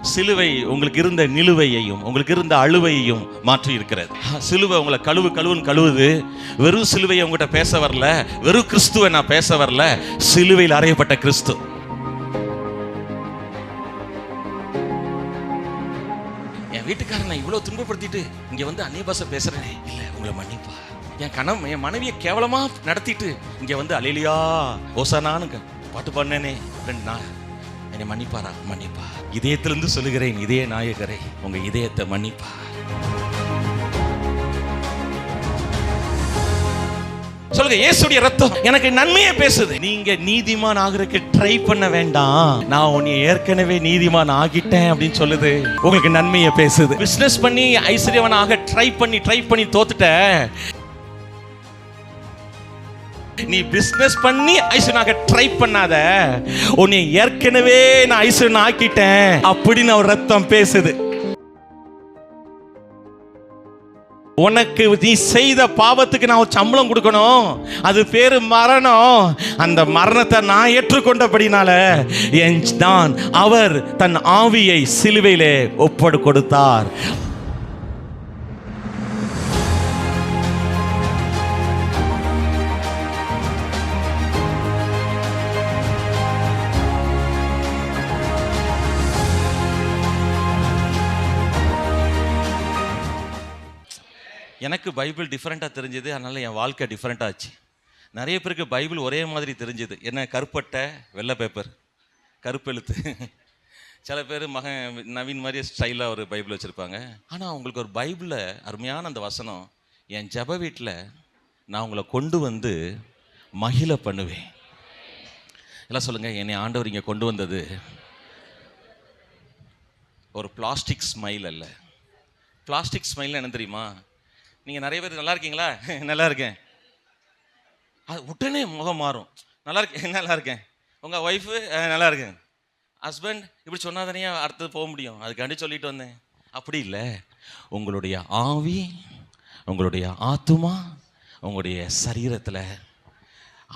சிலுவை உங்களுக்கு இருந்த நிலுவையையும் உங்களுக்கு இருந்த அழுவையையும் மாற்றி இருக்கிறது. சிலுவை உங்களை கழுவுன்னு கழுவுது. வெறும் சிலுவையை உங்ககிட்ட பேச வரல, வெறும் கிறிஸ்துவை நான் பேச வரல, சிலுவையில் அறையப்பட்ட கிறிஸ்து. என் வீட்டுக்காரன் நான் இவ்வளவு துன்பப்படுத்திட்டு இங்க வந்து அந்நிய பாஷை பேசுறேனே, இல்ல உங்களை மன்னிப்பா. என் மனைவியை கேவலமா நடத்திட்டு இங்க வந்து அலேலியா ஓசானான்னு பாட்டு பண்ணேனே, என்னை மன்னிப்பாரா? மன்னிப்பா. இதயத்திலிருந்து சொல்லுகிறேன், இதய நாயகரே, உங்க இதயத்தை மன்னிப்பா. சொல்லுங்க, இயேசுடைய ரத்தம் எனக்கு நன்மையே பேசுது. நீங்க நீதிமான் ஆகிறதுக்கு ட்ரை பண்ண வேண்டாம், நான் உன்னை ஏற்கனவே நீதிமான் ஆகிட்டேன் அப்படின்னு சொல்லுது. உங்களுக்கு நன்மையை பேசுது. பிசினஸ் பண்ணி ஐஸ்வர்யவன் ஆக ட்ரை பண்ணி தோத்துட்ட. நீ பிசினஸ் பண்ணி ஐஸ்வர்யனாக ட்ரை பண்ணாத, உன்னை ஏற்கனவே நான் ஐஸ்வர்யன் ஆக்கிட்டேன் அப்படின்னு ஒரு ரத்தம் பேசுது. உனக்கு நீ செய்த பாவத்துக்கு நான் சம்பளம் கொடுக்கணும், அது பேரு மரணம். அந்த மரணத்தை நான் ஏற்றுக்கொண்டபடினால நான் அவர் தன் ஆவியை சிலுவையிலே ஒப்படு கொடுத்தார். எனக்கு பைபிள் டிஃப்ரெண்ட்டாக தெரிஞ்சது, அதனால் என் வாழ்க்கை டிஃப்ரெண்ட்டாக ஆச்சு. நிறைய பேருக்கு பைபிள் ஒரே மாதிரி தெரிஞ்சது. என்ன, கருப்பட்டை வெள்ளை பேப்பர், கருப்பெழுத்து. சில பேர் நவீன் மாதிரி ஸ்டைலாக ஒரு பைபிள் வச்சுருப்பாங்க. ஆனால் உங்களுக்கு ஒரு பைபிளில் அருமையான அந்த வசனம், என் ஜெப வீட்டில் நான் உங்களை கொண்டு வந்து மகிழ பண்ணுவேன். எல்லாம் சொல்லுங்கள், என்னை ஆண்டவர் இங்கே கொண்டு வந்தது ஒரு பிளாஸ்டிக் ஸ்மைல் அல்ல. பிளாஸ்டிக் ஸ்மைல் என்ன தெரியுமா? நீங்கள் நிறைய பேர் நல்லா இருக்கீங்களா? நல்லா இருக்கேன். அது உடனே முகம் மாறும். நல்லா இருக்கேன். உங்கள் ஒய்ஃபு நல்லா இருக்கேன். ஹஸ்பண்ட் இப்படி சொன்னா தானே அடுத்தது போக முடியும், அதுக்காண்டி சொல்லிட்டு வந்தேன். அப்படி இல்லை. உங்களுடைய ஆவி, உங்களுடைய ஆத்துமா, உங்களுடைய சரீரத்தில்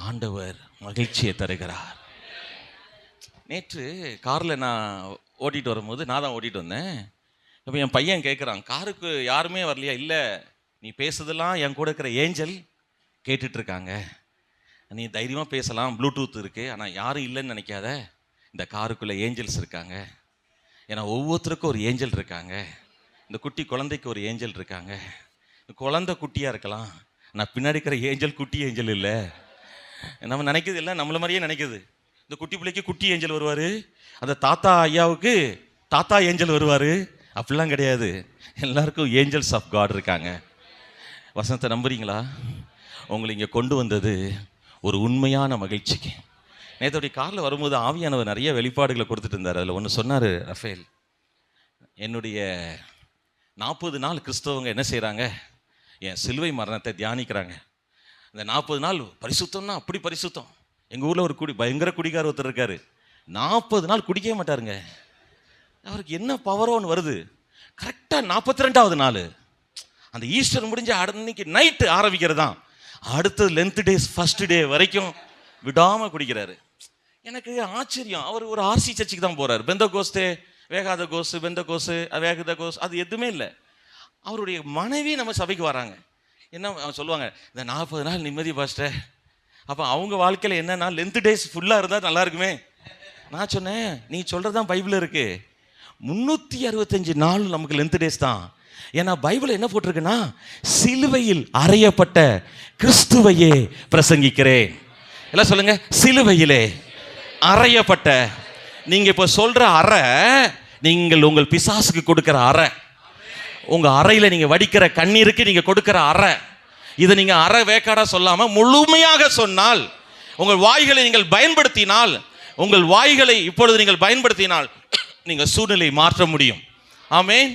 ஆண்டவர் மகிழ்ச்சியை தருகிறார். நேற்று காரில் நான் ஓட்டிகிட்டு வரும்போது, நான் தான் ஓட்டிகிட்டு வந்தேன். இப்போ என் பையன் கேட்குறான், காருக்கு யாருமே வரலையா? இல்லை, நீ பேசுறதெல்லாம் என் கூட இருக்கிற ஏஞ்சல் கேட்டுட்ருக்காங்க, நீ தைரியமாக பேசலாம், ப்ளூடூத் இருக்குது, ஆனால் யாரும் இல்லைன்னு நினைக்காத, இந்த காருக்குள்ளே ஏஞ்சல்ஸ் இருக்காங்க. ஏன்னா ஒவ்வொருத்தருக்கும் ஒரு ஏஞ்சல் இருக்காங்க. இந்த குட்டி குழந்தைக்கு ஒரு ஏஞ்சல் இருக்காங்க. குழந்தை குட்டியாக இருக்கலாம், நான் பின்னாடி இருக்கிற ஏஞ்சல் குட்டி ஏஞ்சல் இல்லை. நம்ம நினைக்கிறது இல்லை, நம்மள மாதிரியே நினைக்குது. இந்த குட்டி பிள்ளைக்கு குட்டி ஏஞ்சல் வருவார், அந்த தாத்தா ஐயாவுக்கு தாத்தா ஏஞ்சல் வருவார். அப்படிலாம் கிடையாது, எல்லாருக்கும் ஏஞ்சல்ஸ் ஆஃப் காட் இருக்காங்க. வசனத்தை நம்புறீங்களா? உங்களை இங்கே கொண்டு வந்தது ஒரு உண்மையான மகிழ்ச்சிக்கு. நேற்றுடைய காரில் வரும்போது ஆவியானவர் நிறைய வெளிப்பாடுகளை கொடுத்துட்டு இருந்தார். அதில் ஒன்று சொன்னார், ரஃபேல், என்னுடைய 40 நாள் கிறிஸ்தவங்க என்ன செய்கிறாங்க, என் சிலுவை மரணத்தை தியானிக்கிறாங்க. இந்த 40 நாள் பரிசுத்தம்னா அப்படி பரிசுத்தம். எங்கள் ஊரில் ஒரு பயங்கர குடிகார ஒருத்தர் இருக்கார். 40 நாள் குடிக்கவே மாட்டாருங்க. அவருக்கு என்ன பவரோ ஒன்று வருது. கரெக்டாக 42வது நாள் அந்த ஈஸ்டர் முடிஞ்ச அன்னைக்கு நைட்டு ஆரம்பிக்கிறது தான், அடுத்தது லென்த் டேஸ் ஃபர்ஸ்ட் டே வரைக்கும் விடாமல் குடிக்கிறாரு. எனக்கு ஆச்சரியம். அவர் ஒரு ஆர்சி சர்ச்சுக்கு தான் போகிறார். பெந்த கோஸ்தே, வேகாத கோஸு, பெந்த கோஸு, வேகாத கோஸ், அது எதுவுமே இல்லை. அவருடைய மனைவி நம்ம சபைக்கு வராங்க. என்ன சொல்லுவாங்க, இந்த 40 நாள் நிம்மதி பாஸ்டர். அப்போ அவங்க வாழ்க்கையில் என்னன்னா, லென்த் டேஸ் ஃபுல்லாக இருந்தால் நல்லா இருக்குமே. நான் சொன்னேன், நீ சொல்கிறது தான் பைபிள் இருக்குது. 365 நாள் நமக்கு லென்த் டேஸ் தான். ஏன்னா பைபிள் என்ன போட்டிருக்குன்னா, சிலுவையில் அறையப்பட்ட கிறிஸ்துவையே பிரசங்கிக்கிறேன். எல்லாம் சொல்லுங்க, சிலுவையிலே அறையப்பட்ட. நீங்க இப்ப சொல்ற அறை, நீங்கள் உங்கள் பிசாசுக்கு கொடுக்கிற அறை. உங்க அறையில நீங்க வடிக்கிற கண்ணீருக்கு நீங்க கொடுக்கிற அறை. இதை நீங்க அரை வேக்காடா சொல்லாம முழுமையாக சொன்னால், உங்கள் வாய்களை நீங்கள் பயன்படுத்தினால், உங்கள் வாய்களை இப்பொழுது நீங்கள் பயன்படுத்தினால் நீங்க சூழ்நிலை மாற்ற முடியும். ஆமேன்,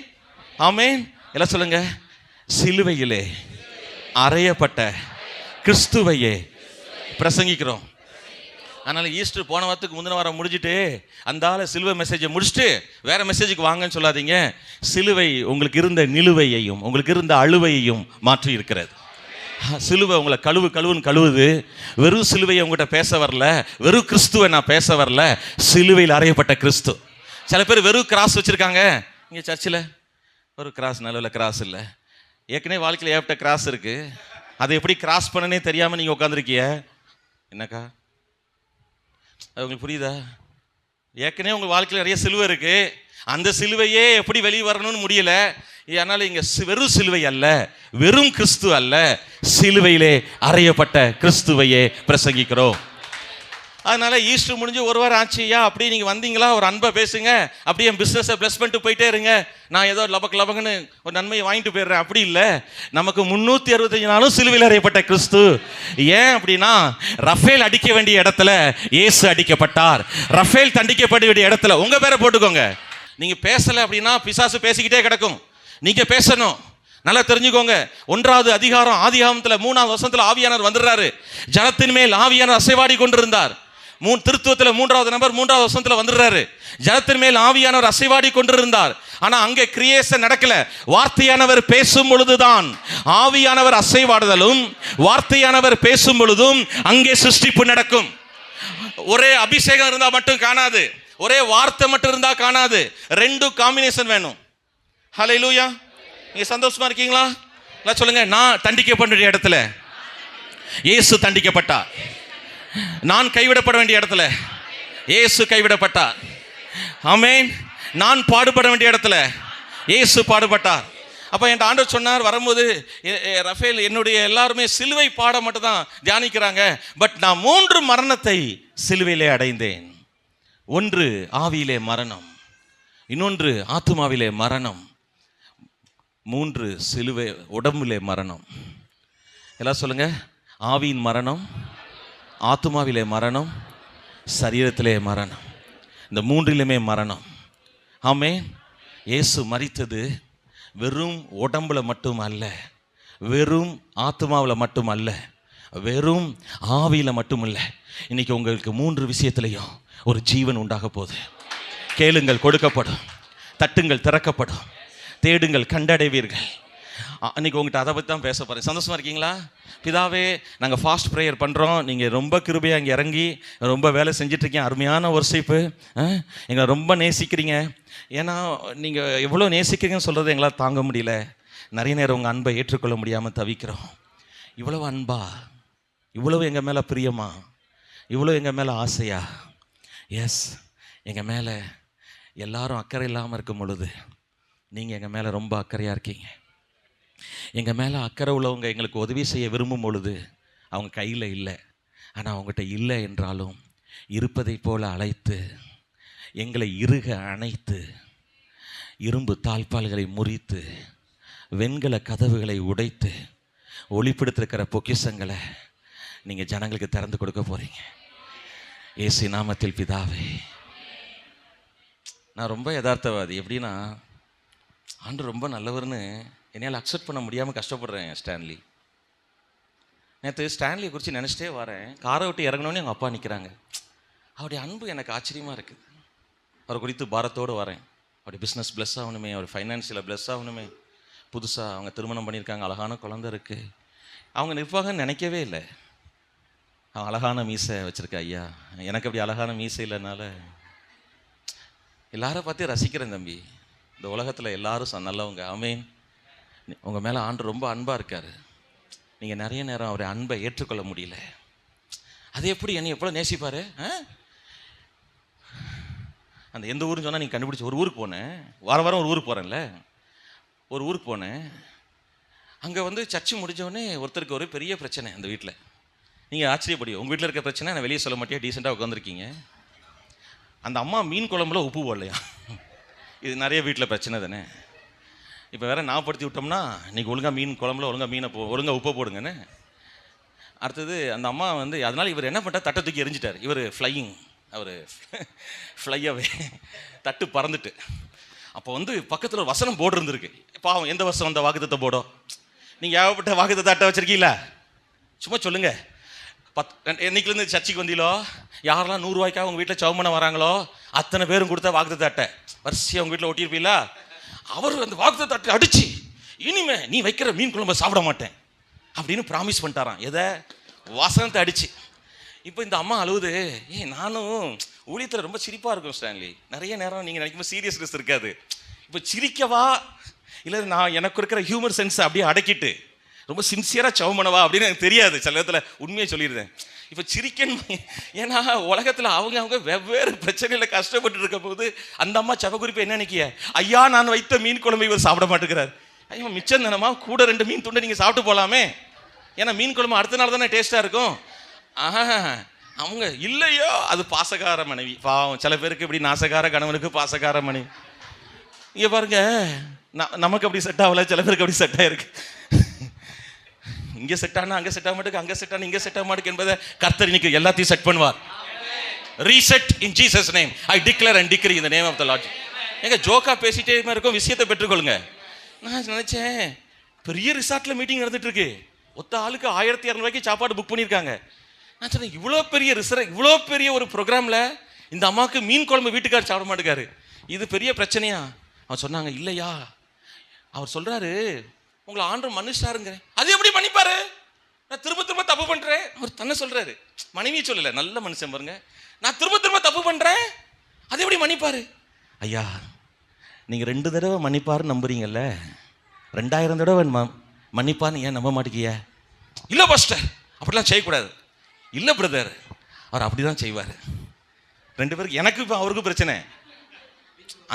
ஆமேன். எல்லாம் சொல்லுங்க, சிலுவையிலே அறையப்பட்ட கிறிஸ்துவையே பிரசங்கிக்கிறோம். அதனால ஈஸ்டர் போன வாரத்துக்கு முந்தின வாரம் முடிஞ்சுட்டு அந்த ஆளை சிலுவை மெசேஜை முடிச்சுட்டு வேற மெசேஜுக்கு வாங்கன்னு சொல்லாதீங்க. சிலுவை உங்களுக்கு இருந்த நிலுவையையும் உங்களுக்கு இருந்த அழுவையையும் மாற்றி இருக்கிறது. சிலுவை உங்களை கழுவுன்னு கழுவுது. வெறும் சிலுவையை உங்கள்கிட்ட பேச வரல, வெறும் கிறிஸ்துவை நான் பேச வரல, சிலுவையில் அறையப்பட்ட கிறிஸ்து. சில பேர் வெறும் கிராஸ் வச்சுருக்காங்க. இங்கே சர்ச்சில் ஒரு கிராஸ், நல்ல கிராஸ் இல்லை. ஏற்கனவே வாழ்க்கையில் ஏற்பட்ட கிராஸ் இருக்குது, அதை எப்படி கிராஸ் பண்ணனே தெரியாமல் நீங்கள் உட்காந்துருக்கிய. என்னக்கா அது உங்களுக்கு புரியுதா? ஏற்கனவே உங்கள் வாழ்க்கையில் நிறைய சிலுவை இருக்குது, அந்த சிலுவையே எப்படி வெளியே வரணும்னு முடியல. அதனால் இங்கே வெறும் சிலுவை அல்ல, வெறும் கிறிஸ்து அல்ல, சிலுவையிலே அறையப்பட்ட கிறிஸ்துவையே பிரசங்கிக்கிறோம். அதனால ஈஸ்டர் முடிஞ்சு ஒரு வாரம் ஆச்சுயா, அப்படியே நீங்கள் வந்தீங்களா, ஒரு அன்பை பேசுங்க, அப்படியே என் பிஸ்னஸை ப்ளஸ் பண்ணிட்டு போயிட்டே இருங்க, நான் ஏதோ லபக்குன்னு ஒரு நன்மையை வாங்கிட்டு போயிடுறேன். அப்படி இல்லை. நமக்கு 365 நாளும் சிலுவையில் அறையப்பட்ட கிறிஸ்து. ஏன் அப்படின்னா, ரஃபேல் அடிக்க வேண்டிய இடத்துல இயேசு அடிக்கப்பட்டார். ரஃபேல் தண்டிக்கப்பட வேண்டிய இடத்துல உங்கள் பேரை போட்டுக்கோங்க. நீங்கள் பேசலை அப்படின்னா பிசாசு பேசிக்கிட்டே கிடக்கும். நீங்கள் பேசணும். நல்லா தெரிஞ்சுக்கோங்க. 1வது அதிகாரம் ஆதியாகமத்தில் 3வது வசனத்தில் ஆவியானவர் வந்துடுறாரு. ஜலத்தின் மேல் ஆவியானவர் அசைவாடி கொண்டிருந்தார். திருத்துவத்தில் 3வது நம்பர் 3வது வசனத்தில் வந்துடுறாரு. ஜலத்தின் மேல் ஆவியானவர் அசைவாடி கொண்டிருந்தார். ஆனா அங்கே கிரியேஷன் நடக்கல. வார்த்தையானவர் பேசும் பொழுதுதான் ஆவியானவர் அசைவாடுதலும், வார்த்தையானவர் பேசும் பொழுதும் அங்கே சிருஷ்டிப்பு நடக்கும். ஒரே அபிஷேகம் இருந்தா மட்டும் காணாது, ஒரே வார்த்தை மட்டும் இருந்தா காணாது, 2 காம்பினேஷன் வேணும். ஹல்லேலூயா. நீங்க சந்தோஷமா இருக்கீங்களா? சொல்லுங்க. நான் தண்டிக்கப்பட வேண்டிய இடத்துல இயேசு தண்டிக்கப்பட்டார். நான் கைவிடப்பட வேண்டிய இடத்துல இயேசு கைவிடப்பட்டார். ஆமென். நான் பாடுபட வேண்டிய இடத்துல இயேசு பாடுபட்டார். அப்போ என் ஆண்டவர் சொன்னார் வரும்போது, ரஃபேல் என்னுடைய எல்லாருமே சிலுவை பாட மட்டும் தான் தியானிக்கிறாங்க, பட் நான் 3 மரணத்தை சிலுவையிலே அடைந்தேன். 1 ஆவியிலே மரணம், இன்னொன்று ஆத்துமாவிலே மரணம், 3 சிலுவை உடம்பிலே மரணம். எல்லாம் சொல்லுங்க. ஆவியின் மரணம், ஆத்துமாவிலே மரணம், சரீரத்திலே மரணம். இந்த 3லுமே மரணம். ஆமென். இயேசு மரித்தது வெறும் உடம்புல மட்டும் அல்ல, வெறும் ஆத்துமாவில் மட்டும் அல்ல, வெறும் ஆவியில் மட்டும் இல்லை. இன்னைக்கு உங்களுக்கு 3 விஷயத்திலையும் ஒரு ஜீவன் உண்டாக போகுது. கேளுங்கள் கொடுக்கப்படும், தட்டுங்கள் திறக்கப்படும், தேடுங்கள் கண்டடைவீர்கள். அன்றைக்கி உங்கள்கிட்ட அதை பற்றி தான் பேச போகிறேன். சந்தோஷமாக இருக்கீங்களா? பிதாவே, நாங்கள் ஃபாஸ்ட் ப்ரேயர் பண்ணுறோம், நீங்கள் ரொம்ப கிருபையாக இங்கே இறங்கி ரொம்ப வேலை செஞ்சிட்ருக்கீங்க. அருமையான ஒர்ஷிப்பு, எங்களை ரொம்ப நேசிக்கிறீங்க. ஏன்னா நீங்கள் எவ்வளோ நேசிக்கிறீங்கன்னு சொல்கிறது எங்களால் தாங்க முடியல. நிறைய நேரம் உங்கள் அன்பை ஏற்றுக்கொள்ள முடியாமல் தவிக்கிறோம். இவ்வளவு அன்பா, இவ்வளவு எங்கள் மேலே பிரியமா, இவ்வளோ எங்கள் மேலே ஆசையா? எஸ், எங்கள் மேலே எல்லாரும் அக்கறை இல்லாமல் இருக்கும் பொழுது நீங்கள் எங்கள் மேலே ரொம்ப அக்கறையாக இருக்கீங்க. எங்கள் மேலே அக்கறை உள்ளவங்க எங்களுக்கு உதவி செய்ய விரும்பும் பொழுது அவங்க கையில் இல்லை, ஆனால் அவங்ககிட்ட இல்லை என்றாலும் இருப்பதை போல அழைத்து எங்களை இறுக அணைத்து இரும்பு தாழ்பால்களை முறித்து வெண்கல கதவுகளை உடைத்து ஒளிப்படுத்திருக்கிற பொக்கிஷங்களை நீங்கள் ஜனங்களுக்கு திறந்து கொடுக்க போகிறீங்க. இயேசு நாமத்தில் பிதாவே. நான் ரொம்ப யதார்த்தவாதி. எப்படின்னா, ஆண்டு ரொம்ப நல்லவர்னு என்னால் அக்செப்ட் பண்ண முடியாமல் கஷ்டப்படுறேன். ஸ்டான்லி, நேற்று ஸ்டான்லியை குறித்து நினச்சிட்டே வரேன். காரை விட்டு இறங்கினோன்னே எங்கள் அப்பா நிற்கிறாங்க. அவருடைய அன்பு எனக்கு ஆச்சரியமாக இருக்குது. அவரை குறித்து பாரத்தோடு வரேன். அவருடைய பிஸ்னஸ் ப்ளஸ் ஆகணுமே, அவர் ஃபைனான்ஷியலாக ப்ளஸ் ஆகணுமே. புதுசாக அவங்க திருமணம் பண்ணியிருக்காங்க, அழகான குழந்தை இருக்குது. அவங்க நிற்பாங்கன்னு நினைக்கவே இல்லை. அவன் அழகான மீசை வச்சுருக்க ஐயா. எனக்கு அப்படி அழகான மீசை இல்லைனால எல்லாரை பார்த்து ரசிக்கிறேன். தம்பி, இந்த உலகத்தில் எல்லாரும் நல்லவங்க. ஆமேன். உங்கள் மேலே ஆண்டு ரொம்ப அன்பாக இருக்கார். நீங்கள் நிறைய நேரம் அவரை அன்பை ஏற்றுக்கொள்ள முடியல. அது எப்படி என்னை எவ்வளோ நேசிப்பார். அந்த எந்த ஊருன்னு சொன்னால் நீங்கள் கண்டுபிடிச்சி. ஒரு ஊருக்கு போனேன், வாரம் ஒரு ஊருக்கு போகிறேன்ல, ஒரு ஊருக்கு போனேன். அங்கே வந்து சர்ச்சு முடிஞ்சோடனே ஒருத்தருக்கு ஒரு பெரிய பிரச்சனை அந்த வீட்டில். நீங்கள் ஆச்சரியப்படுவீங்க, உங்கள் வீட்டில் இருக்க பிரச்சனை நான் வெளியே சொல்ல மாட்டேன், டீசெண்டாக உட்காந்துருக்கீங்க. அந்த அம்மா மீன் குழம்புல உப்பு போடலையா? இது நிறைய வீட்டில் பிரச்சனை தானே. இப்போ வேறு ஞாபகப்படுத்தி விட்டோம்னா, இன்றைக்கி ஒழுங்காக மீன் குழம்புல ஒழுங்காக மீனை ஒழுங்காக உப்பை போடுங்கன்னு. அடுத்தது அந்த அம்மா வந்து, அதனால் இவர் என்ன பண்ணிட்டார், தட்டை தூக்கி எரிஞ்சிட்டார். இவர் ஃப்ளையிங், அவர் ஃப்ளையாகவே தட்டு பறந்துட்டு. அப்போ வந்து பக்கத்தில் ஒரு வசனம் போர்டு இருந்திருக்கு. பாவம், எந்த வசனம் அந்த வாக்குத்தத்தை போடும்? நீங்கள் ஏகப்பட்ட வாக்குத்தத்தை அட்டை வச்சுருக்கீங்களா? சும்மா சொல்லுங்கள். என்னைக்குலேருந்து சர்ச்சைக்கு வந்தீங்களோ, யாரெல்லாம் 100 ரூபாய்க்காக உங்கள் வீட்டில் சவுமனை வராங்களோ அத்தனை பேரும் கொடுத்தா வாக்குத்தத்தை அட்டை வரிசையாக உங்கள் வீட்டில் ஒட்டியிருப்பீங்களா? அவர் அந்த வாக்குத்தத்தை அட்டை அடிச்சு, இனிமே நீ வைக்கிற மீன் குழம்பை சாப்பிட மாட்டேன் அப்படின்னு ப்ராமிஸ் பண்ணிட்டாரான். எதை? வசனத்தை அடிச்சு. இப்போ இந்த அம்மா அழுவுது. நானும் ஊழியத்தில் ரொம்ப சிரிப்பாக இருக்கும் ஸ்டான்லி. நிறைய நேரம் நீங்கள் நினைக்கும்போது சீரியஸ்னஸ் இருக்காது. இப்போ சிரிக்கவா இல்லை நான் எனக்கு இருக்கிற ஹியூமர் சென்ஸை அப்படியே அடக்கிட்டு ரொம்ப சின்சியராக சவமனவா அப்படின்னு எனக்கு தெரியாது. சில நேரத்தில் உண்மையை சொல்லிடுறேன். இப்போ சிரிக்கணும், ஏன்னா உலகத்தில் அவங்க வெவ்வேறு பிரச்சனையில் கஷ்டப்பட்டு இருக்க போது அந்த அம்மா சவகுறிப்பு என்ன நினைக்கிய, ஐயா நான் வைத்த மீன் குழம்பு இவர் சாப்பிட மாட்டேங்கிறார். ஐயோ மிச்சம் தானம்மா, கூட 2 மீன் துண்டை நீங்கள் சாப்பிட்டு போகலாமே, ஏன்னா மீன் குழம்பு அடுத்த நாள் தானே டேஸ்ட்டாக இருக்கும். அவங்க இல்லையோ அது பாசகார மனைவி. பாவம், சில பேருக்கு இப்படி நாசகார கணவனுக்கு பாசகார மனைவி. இங்கே பாருங்க, நமக்கு அப்படி செட் ஆகல, சில பேருக்கு அப்படி செட் ஆயிருக்கு. இங்கே செட் ஆனா அங்கே செட் ஆக மாட்டேங்க, அங்கே செட் ஆனா இங்கே செட் ஆக மாட்டேங்க என்பதை கர்த்தர் இன்னைக்கு எல்லாத்தையும் செட் பண்ணுவார். Reset in Jesus name I declare and decree in the name of the Lord. எங்க ஜோக்கா பேசிட்டே இருக்கும், விஷயத்தை பெற்றுக்கொள்ளுங்க. நான் நினைச்சேன் பெரிய ரிசார்ட்ல மீட்டிங் நடந்துட்டு இருக்கு, ஒத்த ஆளுக்கு 1200 ரூபாய்க்கு சாப்பாடு புக் பண்ணியிருக்காங்க. நான் சொன்னேன் இவ்வளோ பெரிய இவ்வளோ பெரிய ஒரு ப்ரோக்ராமில் இந்த அம்மாவுக்கு மீன் குழம்பு வீட்டுக்கார் சாப்பிட மாட்டேக்காரு, இது பெரிய பிரச்சனையா? அவர் சொன்னாங்க இல்லையா, அவர் சொல்கிறாரு உங்களை ஆண்டவர் மன்னிச்சாருங்க. அது எப்படி மன்னிப்பாரு, நான் திரும்ப திரும்ப தப்பு பண்ணுறேன். அவர் தன்னை சொல்கிறாரு, மனைவியை சொல்லலை, நல்ல மனுஷன் பாருங்க. நான் திரும்ப திரும்ப தப்பு பண்ணுறேன், அது எப்படி மன்னிப்பாரு? ஐயா நீங்கள் 2 தடவை மன்னிப்பாருன்னு நம்புறீங்கல்ல, 2000 தடவை மன்னிப்பான்னு ஏன் நம்ப மாட்டேங்கிய? இல்லை பாஸ்டர் அப்படிலாம் செய்யக்கூடாது. இல்லை பிரதர், அவர் அப்படி தான் செய்வார். 2 பேருக்கு, எனக்கு இப்போ அவருக்கு பிரச்சனை.